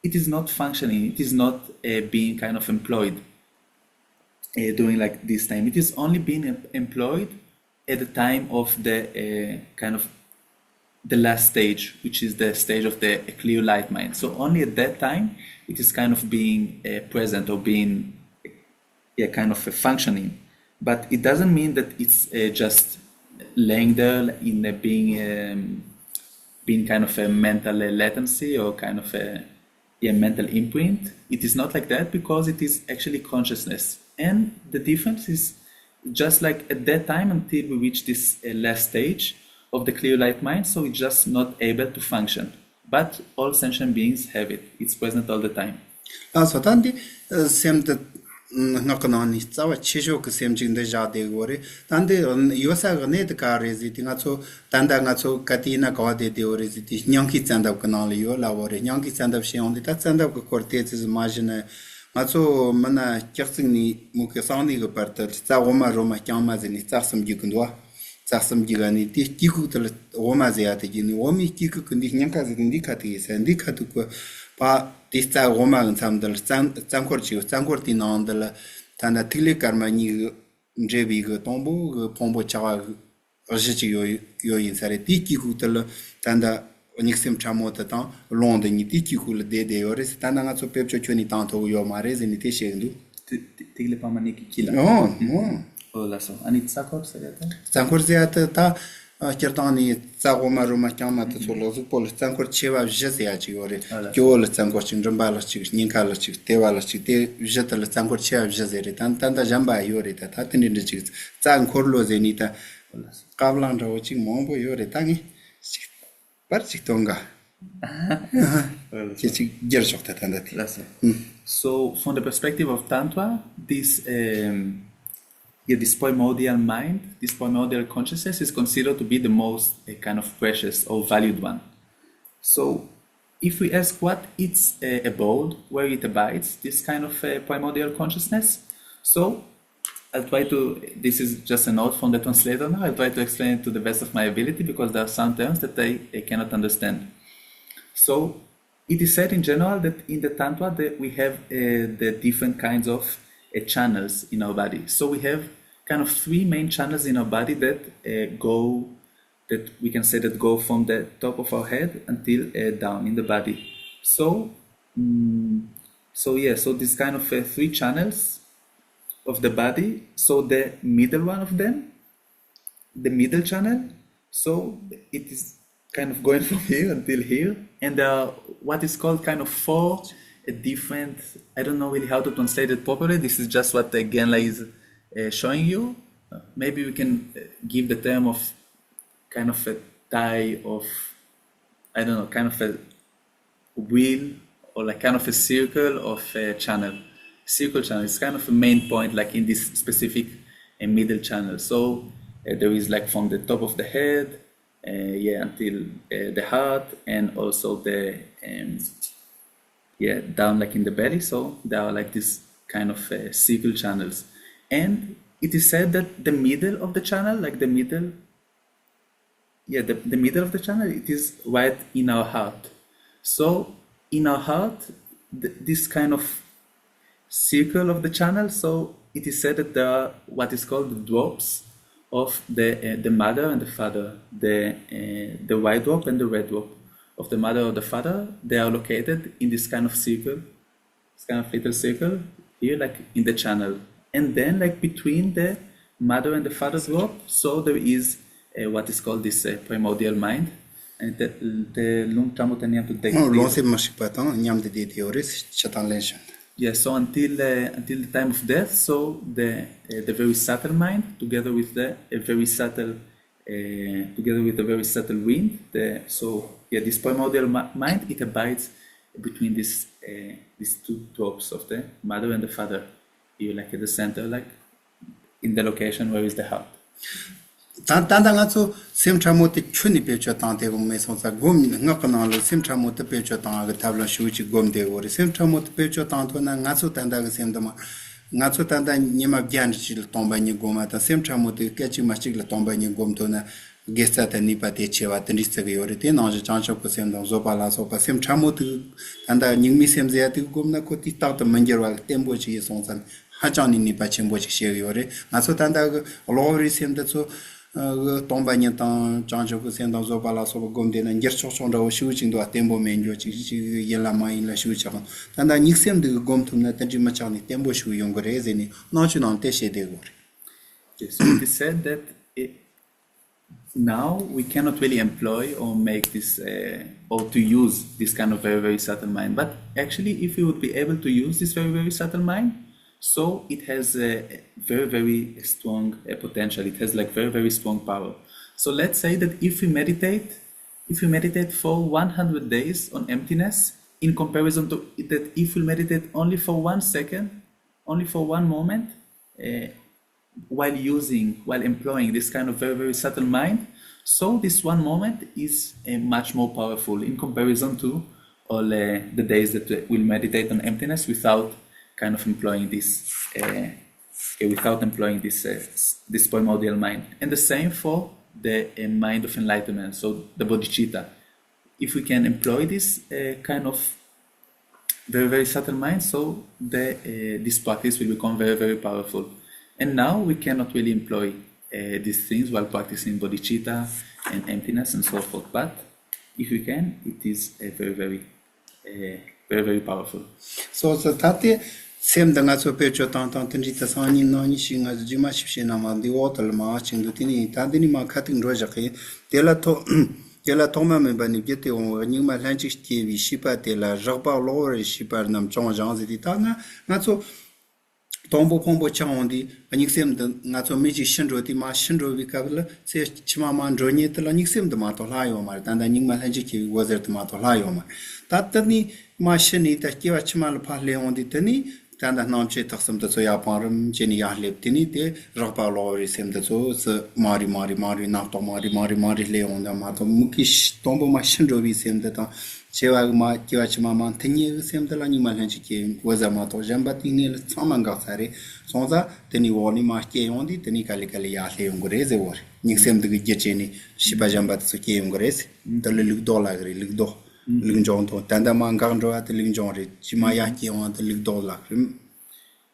it is not functioning, it is not being kind of employed during like this time. It is only being employed at the time of the kind of the last stage, which is the stage of the clear light mind. So only at that time it is kind of being present or being kind of functioning. But it doesn't mean that it's just laying there in being kind of a mental latency or kind of a mental imprint. It is not like that because it is actually consciousness. And the difference is just like at that time until we reach this last stage of the clear light mind, so it's just not able to function. But all sentient beings have it. It's present all the time. So tandi sem the nakanani tsawa chisho ke sem jing de ja de gore tandi yosa gane de ka reziti nga so tanda nga so katina ka de de ore ziti nyanki tsanda kanali yo la ore nyanki tsanda sheon de ta tsanda ko cortez imagine nga so mana kyaksing ni mu ke sandi go parta tsa roma kyama zeni tsarsam gikundwa Saxam Gigani, Tiku, Romazia, Omi Kiku, Nyankas, Indicatis, and Dicatuka, Pa, Tista Roma and Sandal, Sankorchi, Sankortin on the Tanatili Carmani, Jebi, Tombo, Pombo Chawa, Ojichi, yo inside Tiku, Tanda, Onixim Chamotatan, London, Tiku, de Ores, Tananato Pepcho, Tanto, your Mares, and Itishendu. Tilepamaniki killer. No. Oh, and it's Sankor Sankorziata, Kirtani Zagoma Roma Kamata Solo, Sankor Cheva Jesiachi or Oh, that's Joel Sankorchin, Jambalachi, Ninkalachi, Tevalachi, Jetal Sankor Chev Jeserit, and Tanta Jamba Yorita, Tatin in the chicks, Zankorlo Zenita, Kavlanda watching Mombo Yoritani, Parchitonga. Years of that and that. That's it. So, from the perspective of Tantra, this primordial mind, this primordial consciousness is considered to be the most kind of precious or valued one. So, if we ask what its abode, where it abides, this kind of primordial consciousness, so I'll try to, this is just a note from the translator now, I'll try to explain it to the best of my ability because there are some terms that I cannot understand. So, it is said in general that in the Tantra that we have the different kinds of channels in our body. So we have kind of three main channels in our body that go from the top of our head until down in the body. So this kind of three channels of the body. So the middle one of them, the middle channel, so it is kind of going from here until here, and there are what is called kind of four different, I don't know really how to translate it properly, this is just what Genla is showing you. Maybe we can give the term of kind of a tie of, I don't know, kind of a wheel or like kind of a circle of a channel. Circle channel is kind of a main point like in this specific middle channel. So there is like from the top of the head until the heart, and also the down like in the belly. So there are like this kind of circle channels, and it is said that the middle of the channel, like the middle of the channel, it is right in our heart. So in our heart, this kind of circle of the channel, so it is said that there are what is called the drops of the mother and the father, the white drop and the red drop of the mother or the father. They are located in this kind of circle, this kind of little circle here, like in the channel. And then like between the mother and the father drop, so there is what is called this primordial mind. And the lung tamutaniam to take. So until the time of death, so the very subtle mind, together with the very subtle wind, this primordial mind, it abides between these two drops of the mother and the father, here, like at the center, like in the location where is the heart. Tantangatsu Simtramote Chuni Pecha Tante Mesonsa Gum Nakanalo Simtramote Pecha Tanga Tabla Shuchi Gomde or Simtramote Pecha Tantona Natsu Tandaga Sendama Natsu Tanda Nima Gianchil Tomba Nigomata Simtramote Catching Machigla Tomba Nigomtona Gestata Nipate Cheva Tenistagori Tinaja Chancho Posendam Zopala Sopa Simtramote and the Nimisem Zeati Gumna Koti Tata Mangeral Tembochi Sonsan Hachani Nipachimbochi Sheriore Natsu Tandaga Lori Sendatsu Tombanya Chancho Sendam Zopala Sopa Gomden and Gershon shooting to a tembo manjo Yelama in La Shucha. And I nixem the gom to Natanji Machani Tembo Shu Yongorezini, not on Teshe de Gori. So it is said that now we cannot really employ or make this or to use this kind of very, very subtle mind. But actually, if we would be able to use this very, very subtle mind, so it has a very, very strong potential. It has like very, very strong power. So let's say that if we meditate for 100 days on emptiness, in comparison to that if we meditate only for 1 second, only for one moment, while employing this kind of very, very subtle mind, so this one moment is much more powerful in comparison to all the days that we'll meditate on emptiness without kind of employing this this primordial mind. And the same for the mind of enlightenment, so the bodhicitta. If we can employ this kind of very, very subtle mind, so this practice will become very, very powerful. And now we cannot really employ these things while practicing bodhicitta and emptiness and so forth. But if we can, it is very, very, very, very powerful. So Tati Sem da nga so pecho tan tan tin rita sa ni no ni shi nga ji ma shi na ma di hotel ma ching du tin ni ta ni ma khating ro ja ke de la to de la to ma me ba ni ge te on ni ma lan chi ti vi shi pa de la ja pa lo re shi pa nam chong jang zi di ta na nga so tombo pombo chang di ani sem da nga so mi ji shin ro di ma shin ro vi ka la se chi ma man ro ni te la ni sem da ma to la yo ma da da ni ma lan chi ki wo zer ma to la yo ma ta ta ni ma shin ni ta ki wa chi ma la pa le on di te ni tanda namche taksam da so ya param jeni ya leptini de rapa lori sem da so mari na to mari le onda ma to mukish tombo ma shinro vi sem da ta chewa ma kiwa chima ma tinye sem da la ni ma lan chi ke waza ma to jamba tinye le tsama ga sare sonza teni woni ma ke yondi teni kali ya le ngore ze wor ni sem da ge cheni shiba jamba so ke ngore se da le luk do la gre luk do Lingjong to tanda ma ngang ro at lingjong re chima ya ki on the lig do la.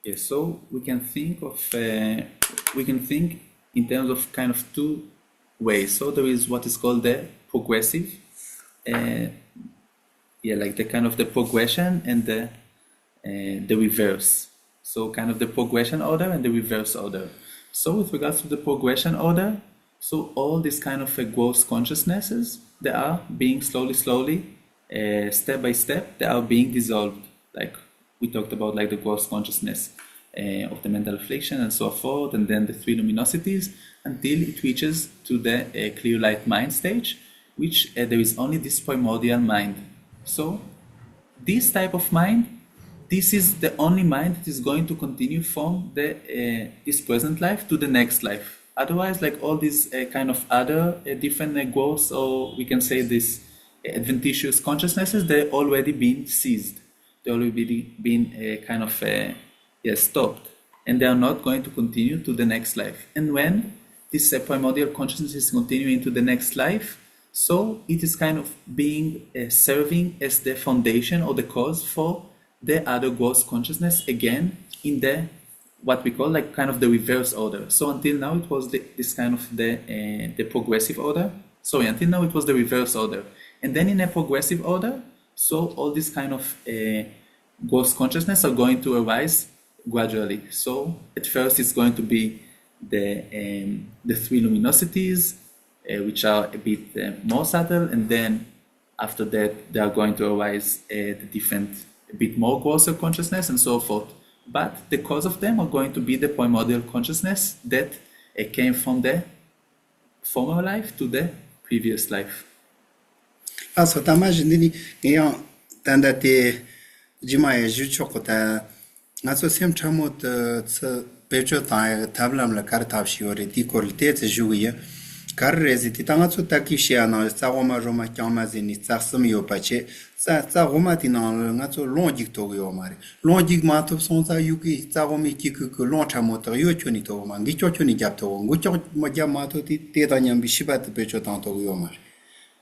Yes, so we can think in terms of kind of two ways. So there is what is called the progressive, like the kind of the progression and the reverse. So kind of the progression order and the reverse order. So with regards to the progression order, so all these kind of gross consciousnesses, they are being slowly, step by step, they are being dissolved. Like we talked about, like the gross consciousness of the mental affliction and so forth, and then the three luminosities, until it reaches to the clear light mind stage, which there is only this primordial mind. So this type of mind, this is the only mind that is going to continue from this present life to the next life. Otherwise, like all these kind of other different growths, or we can say this adventitious consciousnesses, they've already been seized. They've already been kind of stopped. And they are not going to continue to the next life. And when this primordial consciousness is continuing to the next life, so it is kind of being serving as the foundation or the cause for the other growth consciousness again in the what we call like kind of the reverse order. So until now it was this kind of the progressive order. Sorry, until now it was the reverse order. And then in a progressive order, so all these kind of growth consciousness are going to arise gradually. So at first it's going to be the three luminosities, which are a bit more subtle, and then after that they are going to arise the different, a bit more grosser consciousness and so forth. But the cause of them are going to be the primordial consciousness that came from the former life to the previous life. Also, imagine you tanda te jima e juchokota also sem chamot pecho ta tablam la kar tabshiore di korite te juye kar reziti tanga so takishia na sa roma roma kyama zeni tsarsam yo pache sa roma tina nga so lonjik to yo mare lonjik ma to son sa yuki sa romi kiku ko lon chamoto yo choni to ma ngi chochoni japto ngu choch ma jama to ti te tanyam bishibat pecho ta to yo mare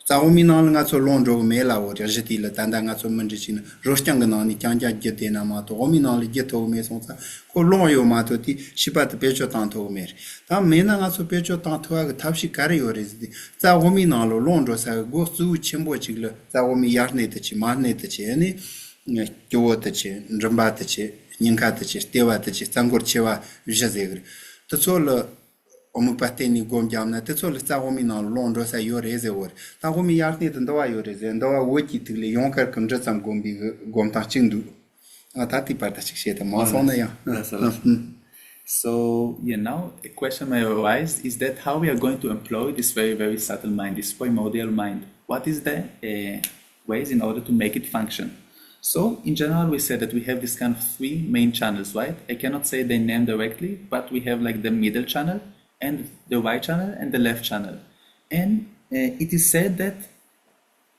Saominal nga so londro mela o jeti la tanda nga so manjina rostyang na ni kyangja gete na ma to ominal geto me son sa ko lon yo ma to ti shipat pecho tanto mer ta mena nga so pecho tanto ga tapshi kare yo rezdi sa ominal londro sa go su chimbo chigla sa omi yarne te chi marne te chi ni kyo te chi njamba te chi ninka te chi tewa te chi sangor chewa jazegre to so omupateni gomjamna te sol sa omina londro sa yoreze or ta gomi yarni ndowa yoreze ndowa woki tigle yonkar kamja sam gombi gomta chindu atati parta chiksheta ma sona ya. So now a question may arise is that how we are going to employ this very, very subtle mind, this primordial mind. What is the ways in order to make it function? So in general we said that we have this kind of three main channels, right? I cannot say their name directly, but we have like the middle channel and the right channel and the left channel. And it is said that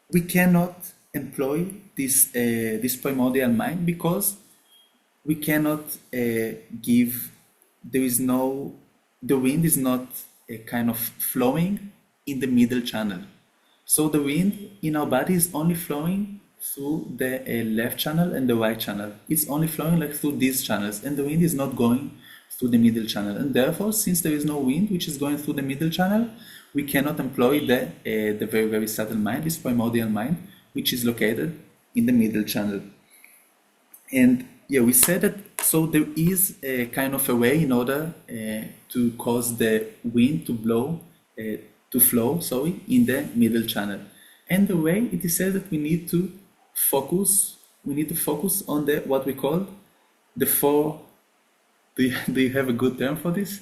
we cannot employ this primordial mind because we cannot give, the wind is not kind of flowing in the middle channel. So the wind in our body is only flowing through the left channel and the right channel. It's only flowing like through these channels, and the wind is not going through the middle channel. And therefore, since there is no wind which is going through the middle channel, we cannot employ the very, very subtle mind, this primordial mind, which is located in the middle channel. And Yeah, we said that. So there is a kind of a way in order to cause the wind to blow, to flow, sorry, in the middle channel. And the way it is said that we need to focus. We need to focus on the what we call the four. Do you have a good term for this?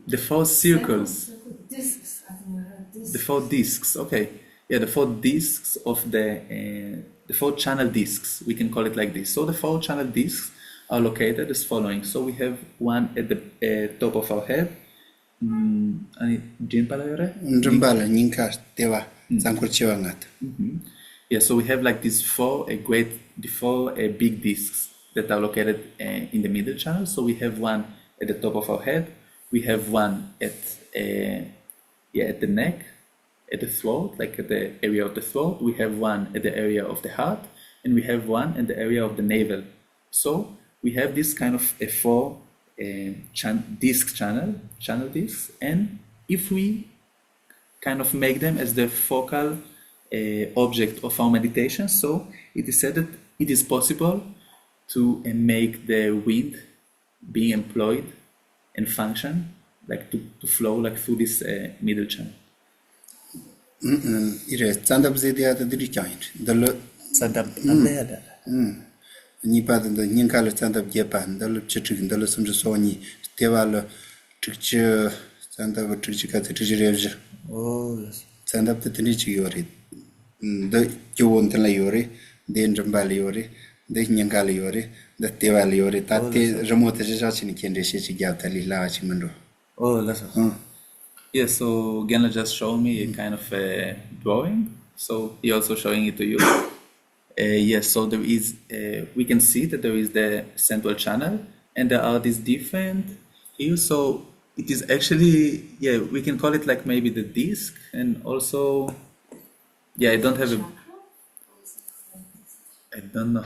The four circles. Discs. I think I heard discs. The four discs. Okay. Yeah, the four discs of the four channel discs. We can call it like this. So the four channel discs are located as following. So we have one at the top of our head. Njumbala nyinka tewa sankurchiwa ngata. Yeah, so we have like these four big discs that are located in the middle channel. So we have one at the top of our head. We have one at the neck, at the throat, like at the area of the throat. We have one at the area of the heart, and we have one at the area of the navel. So we have this kind of a four channel discs, and if we kind of make them as the focal object of our meditation, so it is said that it is possible to make the wind be employed and function, like to flow like through this middle channel. Ire stand-up zedia the dirikain. The Nipa the Ninkala stand-up Japan, the Chichikin, the Sumsoni, Tevala, Trichia, stand-up Trichika, the Trichia. Oh, yes. Stand up the Tenichi Yori, the Jowantala Yori, the Njambali Yori, the Nyankali Yori, the Tevali Yori, that remote Jachin can Shichi Gatali Lachimando. Oh, that's Yeah, so Gena just showed me a kind of a drawing. So he also showing it to you. Yes, so there is, we can see that there is the central channel and there are these different here. So it is actually, yeah, we can call it like maybe the disc and also, yeah, I don't have a, I don't know.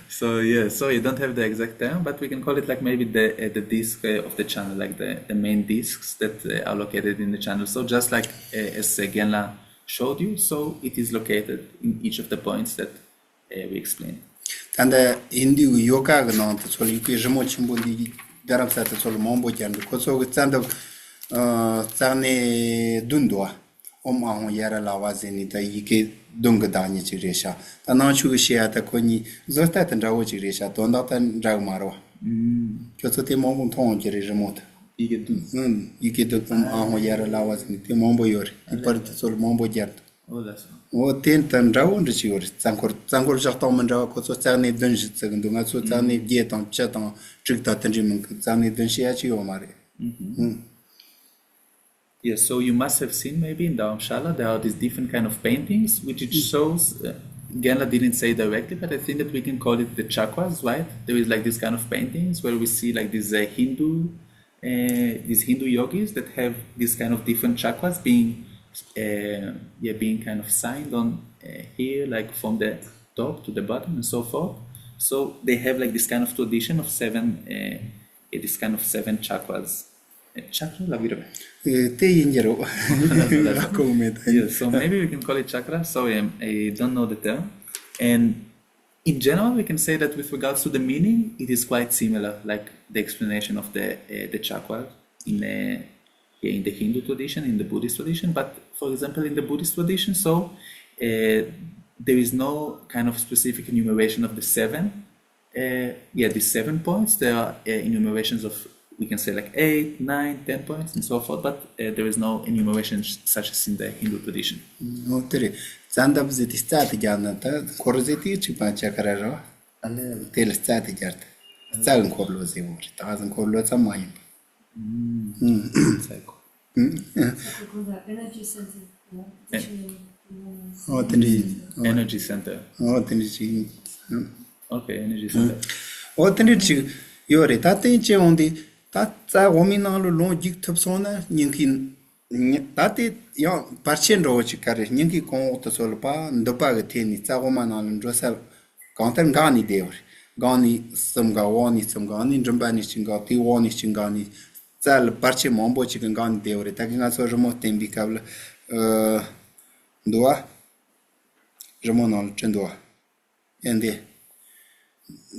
So yeah, so you don't have the exact term, but we can call it like maybe the disc of the channel, like the main discs that are located in the channel. So just like as Genla showed you, so it is located in each of the points that we explained. And the Hindu yoga not so you can remote Chimbundi Garamsat Solomon and because of stand up Sane Dundua. Yara Lavazini, the Ike Dungadani Chiresha. The Nachu Shiata Koni, Zostat and Rawo Chiresha, Donat and Dragmaro. Just a moment on remote. You get the Yara Lavazini, the Mombo Yor, the Particle Mombo Jet. Oh, that's all. Oh, Tint and Rawan Richur, Sankor Jatom and Rawa Kosani Dungeons, and Dungasutani Jet on Chaton, Tricta Tanjim, Zani Dunshiachi or Mari. Yes, so you must have seen maybe in Dharamshala there are these different kind of paintings, which it shows. Genla didn't say directly, but I think that we can call it the chakras, right? There is like this kind of paintings where we see like these Hindu yogis that have this kind of different chakras being kind of signed on here, like from the top to the bottom and so forth. So they have like this kind of tradition of seven chakras. Chakra la virbe. Yeah, so maybe we can call it chakra. Sorry, I don't know the term. And in general, we can say that with regards to the meaning, it is quite similar, like the explanation of the chakra in the Hindu tradition, in the Buddhist tradition. But for example, in the Buddhist tradition, so there is no kind of specific enumeration of the seven. These 7 points. There are enumerations of, we can say like 8, 9, 10 points and so forth, but there is no enumeration such as in the Hindu tradition. No, Zandab ziti stati janata, Korzeti, Chipanchakararo, and Tel stati jart. Zan Korlozi, 1,000 Korlos a mine. Energy center. Energy center. Okay, energy center. Energy. Yori, Tate on the Tata Wominal long jig topsona, Ninkin Tate young Parchin Rochikari, Ninki con to Solpa, and Dopagatini, Tawoman and Drosel, Content Gani Dever, Gani, some Gawani, some Gani, Jumbanish Chinga, Tiwanish Chingani, Sal Parche Mombo Chicken Gani Dever, taking us a remote Timbicable Dua Ramonal Chendua. And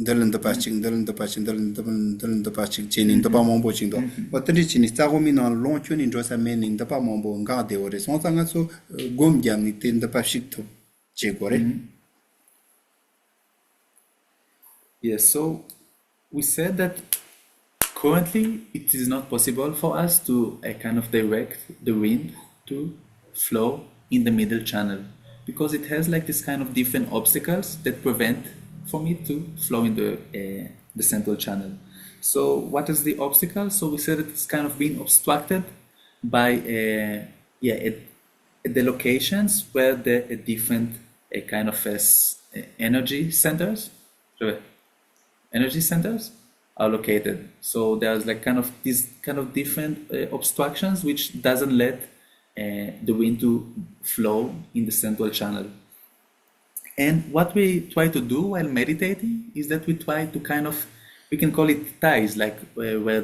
dalan da paching dalan da paching chenin da pa mombo ching do wa tani chini sa go mi na long chun in josa mening da pa mombo nga de ore so sa nga so gom jam ni tin da pa shik to che gore. Yes, so we said that currently it is not possible for us to kind of direct the wind to flow in the middle channel because it has like this kind of different obstacles that prevent from it to flow in the central channel. So what is the obstacle? So we said it's kind of being obstructed by at the locations where the different kind of energy centers are located. So there's like kind of these kind of different obstructions which doesn't let the wind to flow in the central channel. And what we try to do while meditating is that we try to kind of, we can call it ties, like where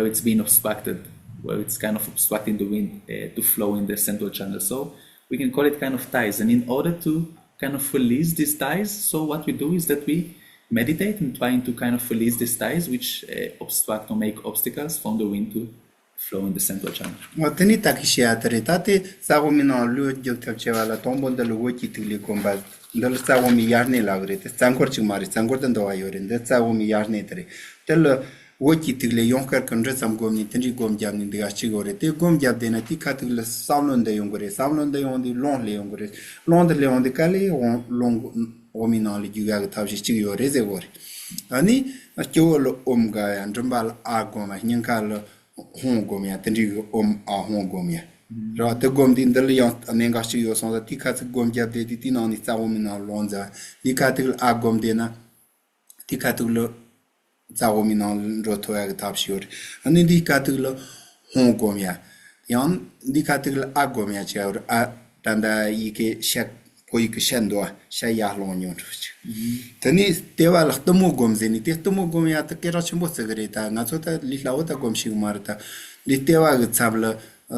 it's being obstructed, where it's kind of obstructing the wind to flow in the central channel. So we can call it kind of ties. And in order to kind of release these ties, so what we do is that we meditate and trying to kind of release these ties which obstruct or make obstacles from the wind to flow in the central channel. Tani takishia tate sagomi na lu joktak chevala tombon da lu ki tili komba dal sagomi yarne lagre te sankor chimari sankor dan dawa yore de sagomi yarne tere tel woki tili yonkar kandre sam gomni tani gom jam ni de achi gore te gom jab de na ti katil samlon de yondi long le yongore long de le yondi kale long ominali juga tabji chi yore ze gore ani akyo omga ya ndambal agoma nyankal hong gomia tendri a hong gomia ra te gom din dal ya anenga chi yo son da ti khat gom jab de ti na ni sa omina lonza ni katil a gom de na ti katil za omina ro to ya tab shior ani di katil hong gomia yan di katil a gomia cha a tanda yike shak koi ke shando sha ya long nyon tani tewa la tomo gomzeni te tomo gomya ta kera chimbo segreta na chota li lawta gomshi marta li tewa ga tsabla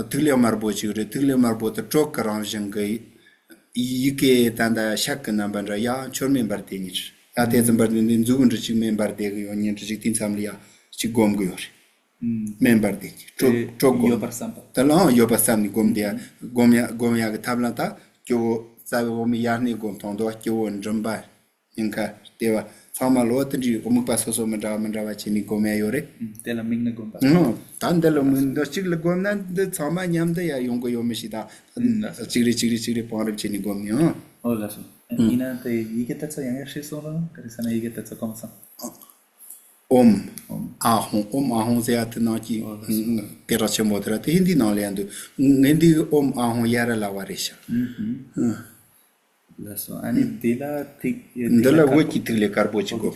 tule marbo chire tule marbo ta trok karan jangai yike tanda shak na banra ya chormen barte ni ya te zambar din zugun chi member de yo nyen chi tin samlia chi gom go yor member de trok yo parsamba tala yo pasam ni gom dia gomya ga tabla ta kyo sabe mi yarni gom tondo kyo njamba inka tewa fama lot di omu paso so mandra chini gomya yore tela mingna gomba no tandelo mun do chigla gomna de sama nyamda ya yongo yomishida chigri pore chini gomya hola so ina te yigetatsa yang yashi so no karisana yigetatsa komsa om ahon se atna ki kerache modra te hindi na lendu ngendi ahon yara lawaresha Lasso ani dela woki tile karbochi go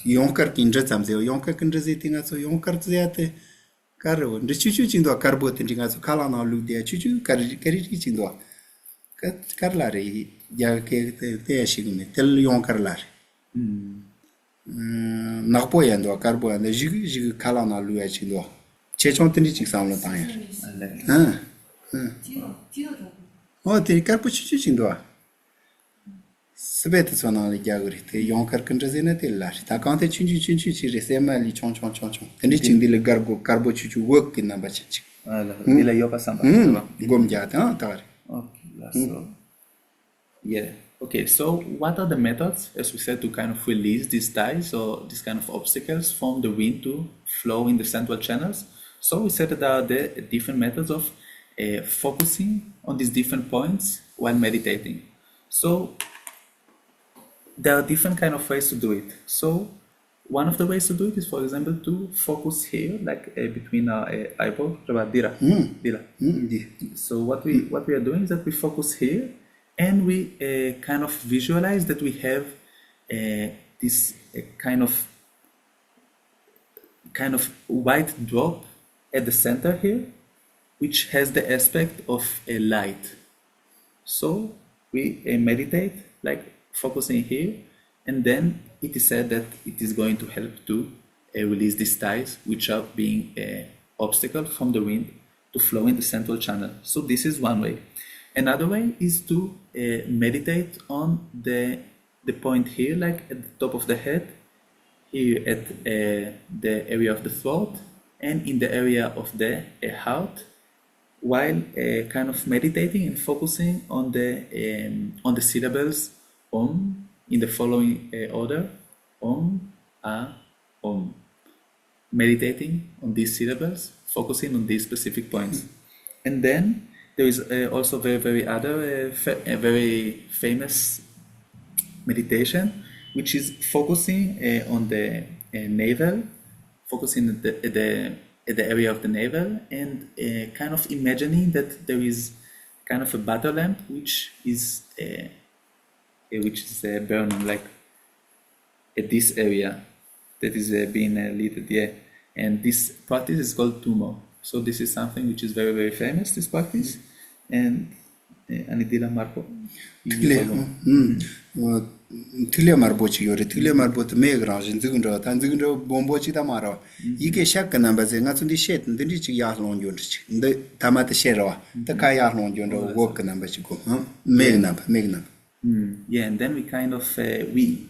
yonkar kinja zamze yonkar kinja zetinga so yonkar zete karo de chuchu chindo karbo tinga so kala na lu de chuchu kari chindo karlare ya ke te shigume tel yonkar lare nakpo yando karbo ande jig kala na lu ya chindo chechon tini chik samlo ta ya oh te karbo chuchu chindo Svete sonali jaguri te yonkar kanjazena te lash ta kante chunchi chi resema li chon tani chindi le garbo chuchu work kinna bachi ala dila yo pasamba gom jata tar okay so yeah okay so what are the methods as we said to kind of release these ties or these kind of obstacles from the wind to flow in the central channels? So we said that there are the different methods of focusing on these different points while meditating. So there are different kind of ways to do it. So one of the ways to do it is, for example, to focus here, like between our eyebrow, dira. So what we are doing is that we focus here, and we kind of visualize that we have this kind of white drop at the center here, which has the aspect of a light. So we meditate like focusing here, and then it is said that it is going to help to release these ties which are being obstacle from the wind to flow in the central channel. So this is one way. Another way is to meditate on the the point here, like at the top of the head, here at the area of the throat, and in the area of the heart, while kind of meditating and focusing on the syllables Om in the following order: Om, A, Om. Meditating on these syllables, focusing on these specific points. And then there is also very other very famous meditation, which is focusing on the navel, focusing at the area of the navel, and kind of imagining that there is kind of a butter lamp which is burning, like at this area that is being lit. Yeah, and this practice is called Tumo. So this is something which is very famous, this practice, and Anidila Marco. Tile marbochi yore, tile marbot megraj, and Zugundra, and Zugundra bombochi tamara. Ike shaka numbers and not on the shed, and the rich yarn yunch, the Tamata Shera, the Kayarn yonder walk numbers you go, Megnap. Yeah, and then we kind of we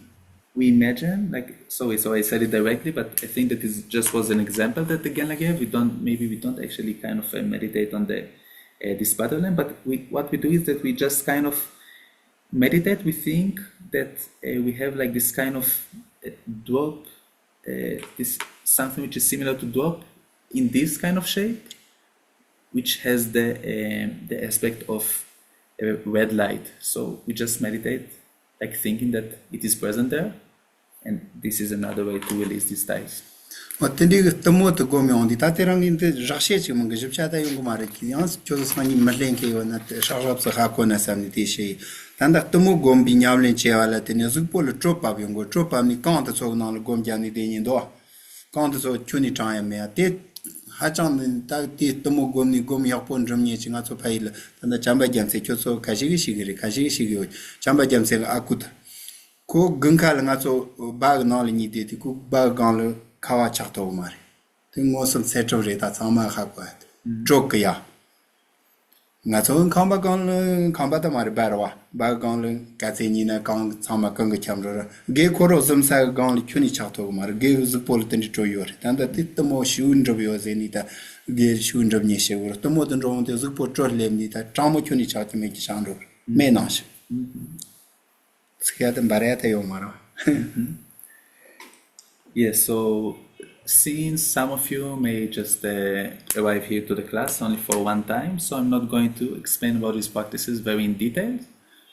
imagine, like, so I said it directly, but I think that this just was an example that the Genla gave. We don't actually kind of meditate on the this pattern, but what we do is that we just kind of meditate. We think that we have like this kind of drop, this something which is similar to drop in this kind of shape, which has the aspect of red light. So we just meditate, like thinking that it is present there, and this is another way to release these ties. Attending the motor going on the Taterang in the Rashet, among the Jupchata Yungumari, Joseph Mani Malenke on that Sharap Hakona Sanitishi, and that the Mugom Binyavlin Cheala, and Yazupol Tropa Yungo, Tropa, and the Countess of Non Gomjani Danian door. Countess of Tunitime, a did Hachan, that did the Mugoni Gomi upon Drumyaching out of Pale, and the Chamba Jam say Choso Kajishi, Chamba Jam say Akut. Ko Gunkal and also bag knowledge did, cook bag on Kawa Chato Mari. The most of Setorate at Sama Hakwat. Jokaya. Natson Kambagon Kambatamari Barwa, Bagon Katinina Kong Sama Kanga Chamra, gave Korosum Sagon Kuni Chato Mar, gave the Politan to your, and that it the more shoon of yours Anita, gave shoon of Nisha, the modern round the Zupo Trollemita, Tramo Kuni Chat make Chandor. Menash. Scared and Barata Yomara. Yes, so since some of you may just arrive here to the class only for one time, so I'm not going to explain about these practices very in detail,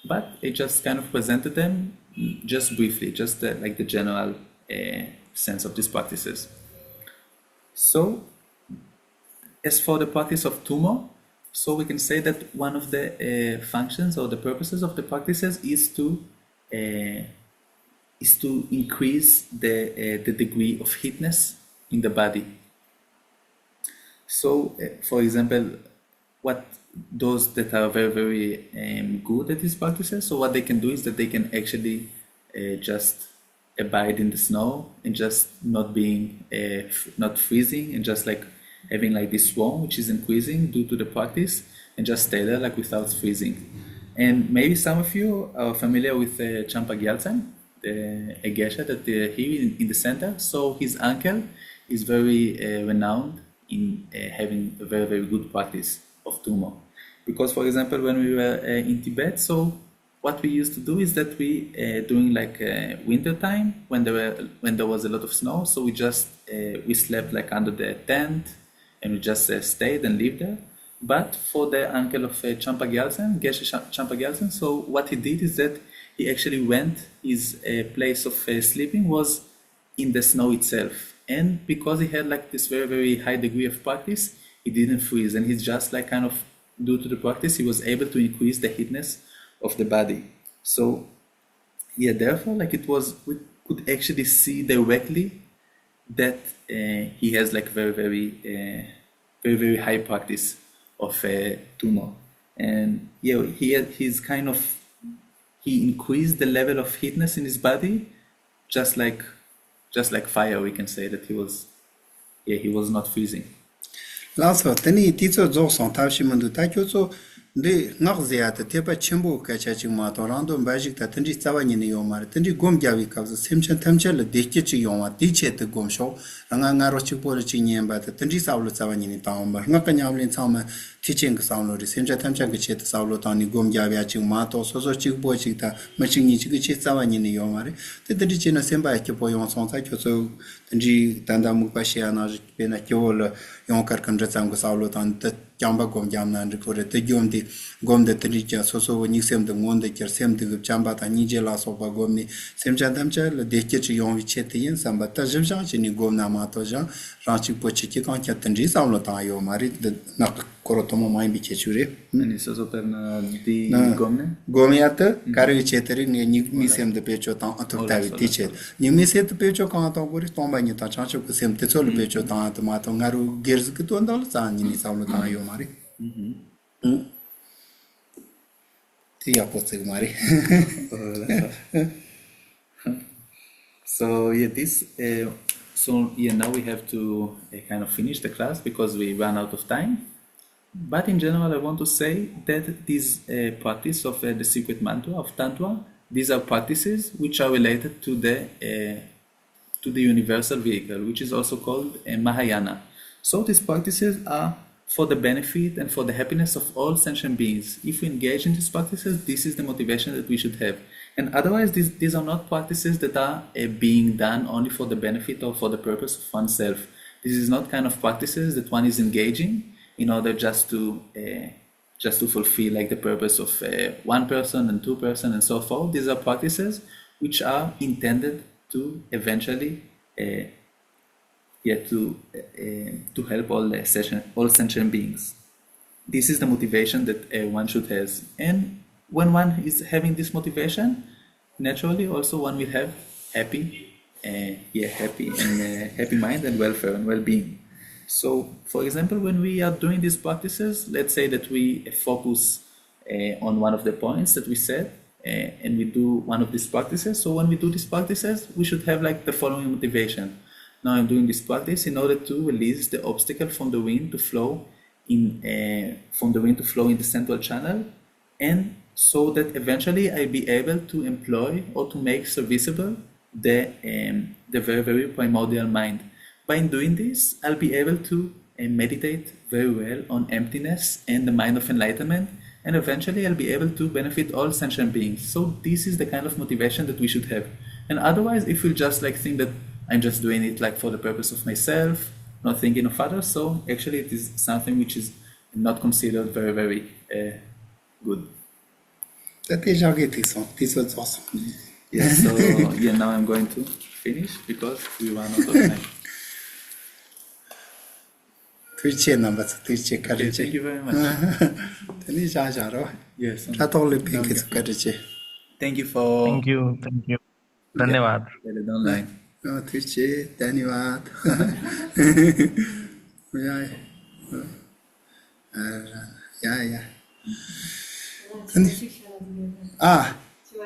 but I just kind of presented them just briefly, just like the general sense of these practices. So, as for the practice of Tumo, so we can say that one of the functions or the purposes of the practices is to increase the degree of heatness in the body. So, for example, what those that are very good at these practices, so what they can do is that they can actually just abide in the snow and just not being not freezing, and just like having like this warmth which is increasing due to the practice, and just stay there like without freezing. And maybe some of you are familiar with Champa Gyaltsen, a Geshe that here in the center. So his uncle is very renowned in having a very good practice of Tumo. Because, for example, when we were in Tibet, so what we used to do is that we during like winter time when there was a lot of snow, so we slept like under the tent, and we just stayed and lived there. But for the uncle of Champa Gyaltsen, Geshe Champa Gyaltsen, so what he did is that he actually went, his place of sleeping was in the snow itself. And because he had like this very high degree of practice, he didn't freeze. And he's just like kind of, due to the practice, he was able to increase the heatness of the body. So yeah, therefore, like we could actually see directly that he has like very high practice of Tumo. And yeah, he increased the level of heatness in his body, just like fire. We can say that he was not freezing. Last tani tizo zo son tavshi mandu ta kyozo de ngakziata tepa chimbo kacha ma to rando bajik ta tanji tsawani ne yomar tanji gom gyawi kabza semchan tamchal dekche chi yoma diche te gom sho ranga ngaro chikpo chi nyemba ta tanji sawlo tsawani ne taomba ngaka nyamlin tsama teaching sawlo ri semchan tamchan ke chet sawlo tani gom gyawi chi ma to so chikpo chi ta maching chi che tsawani ne yomar te tanji chena semba ke po yon son sa kyo so tanji tanda mu pa she ana bena kyol yon kar kan tsam ko sawlo tan te Jamba gom jam nan report the gom the gom the tricha so ni sem the mon the ker sem the jamba ta ni je la so ba gom ni sem chan tam cha le de che chi yon vi che te yin sam ba ta jim jang chi ni gom na ma to ja ra chi po chi ki kan cha tan ji sam lo ta yo mari na koro to mo mai bi che chure Nani so per di gomne? gom ya ta kar vi che te ni mi sem de pe cho ta to ta vi ti che ni mi se te pe cho kan ta go ri to ba ni ta cha cho sem te cho le pe cho ta ta ma to ngaru gerz ki to ndal sa ni sam lo ta yo mari Tia potseg mari. So yeah, now we have to kind of finish the class because we ran out of time. But in general, I want to say that this practice of the secret mantra of Tantra, these are practices which are related to the universal vehicle, which is also called Mahayana. So these practices are for the benefit and for the happiness of all sentient beings. If we engage in these practices, this is the motivation that we should have. And otherwise, these are not practices that are being done only for the benefit or for the purpose of oneself. This is not kind of practices that one is engaging in order just to fulfill like the purpose of one person and two person and so forth. These are practices which are intended to eventually to help all sentient beings. This is the motivation that one should have. And when one is having this motivation, naturally also one will have happy mind and welfare and well-being. So, for example, when we are doing these practices, let's say that we focus on one of the points that we said, and we do one of these practices. So when we do these practices, we should have like the following motivation. Now I'm doing this practice in order to release the obstacle from the wind to flow in the central channel, and so that eventually I'll be able to employ or to make serviceable the very, very primordial mind. By doing this, I'll be able to meditate very well on emptiness and the mind of enlightenment, and eventually I'll be able to benefit all sentient beings. So this is the kind of motivation that we should have. And otherwise, if we just like think that I'm just doing it like for the purpose of myself, not thinking of others, so actually it is something which is not considered very, very good. This was awesome. Yeah, so yeah, now I'm going to finish because we run out of time. Thank you very much. Yes. Thank you for... Thank you. Dhanyavad. Online. Dhanyavad. Yeah. Ah, that's a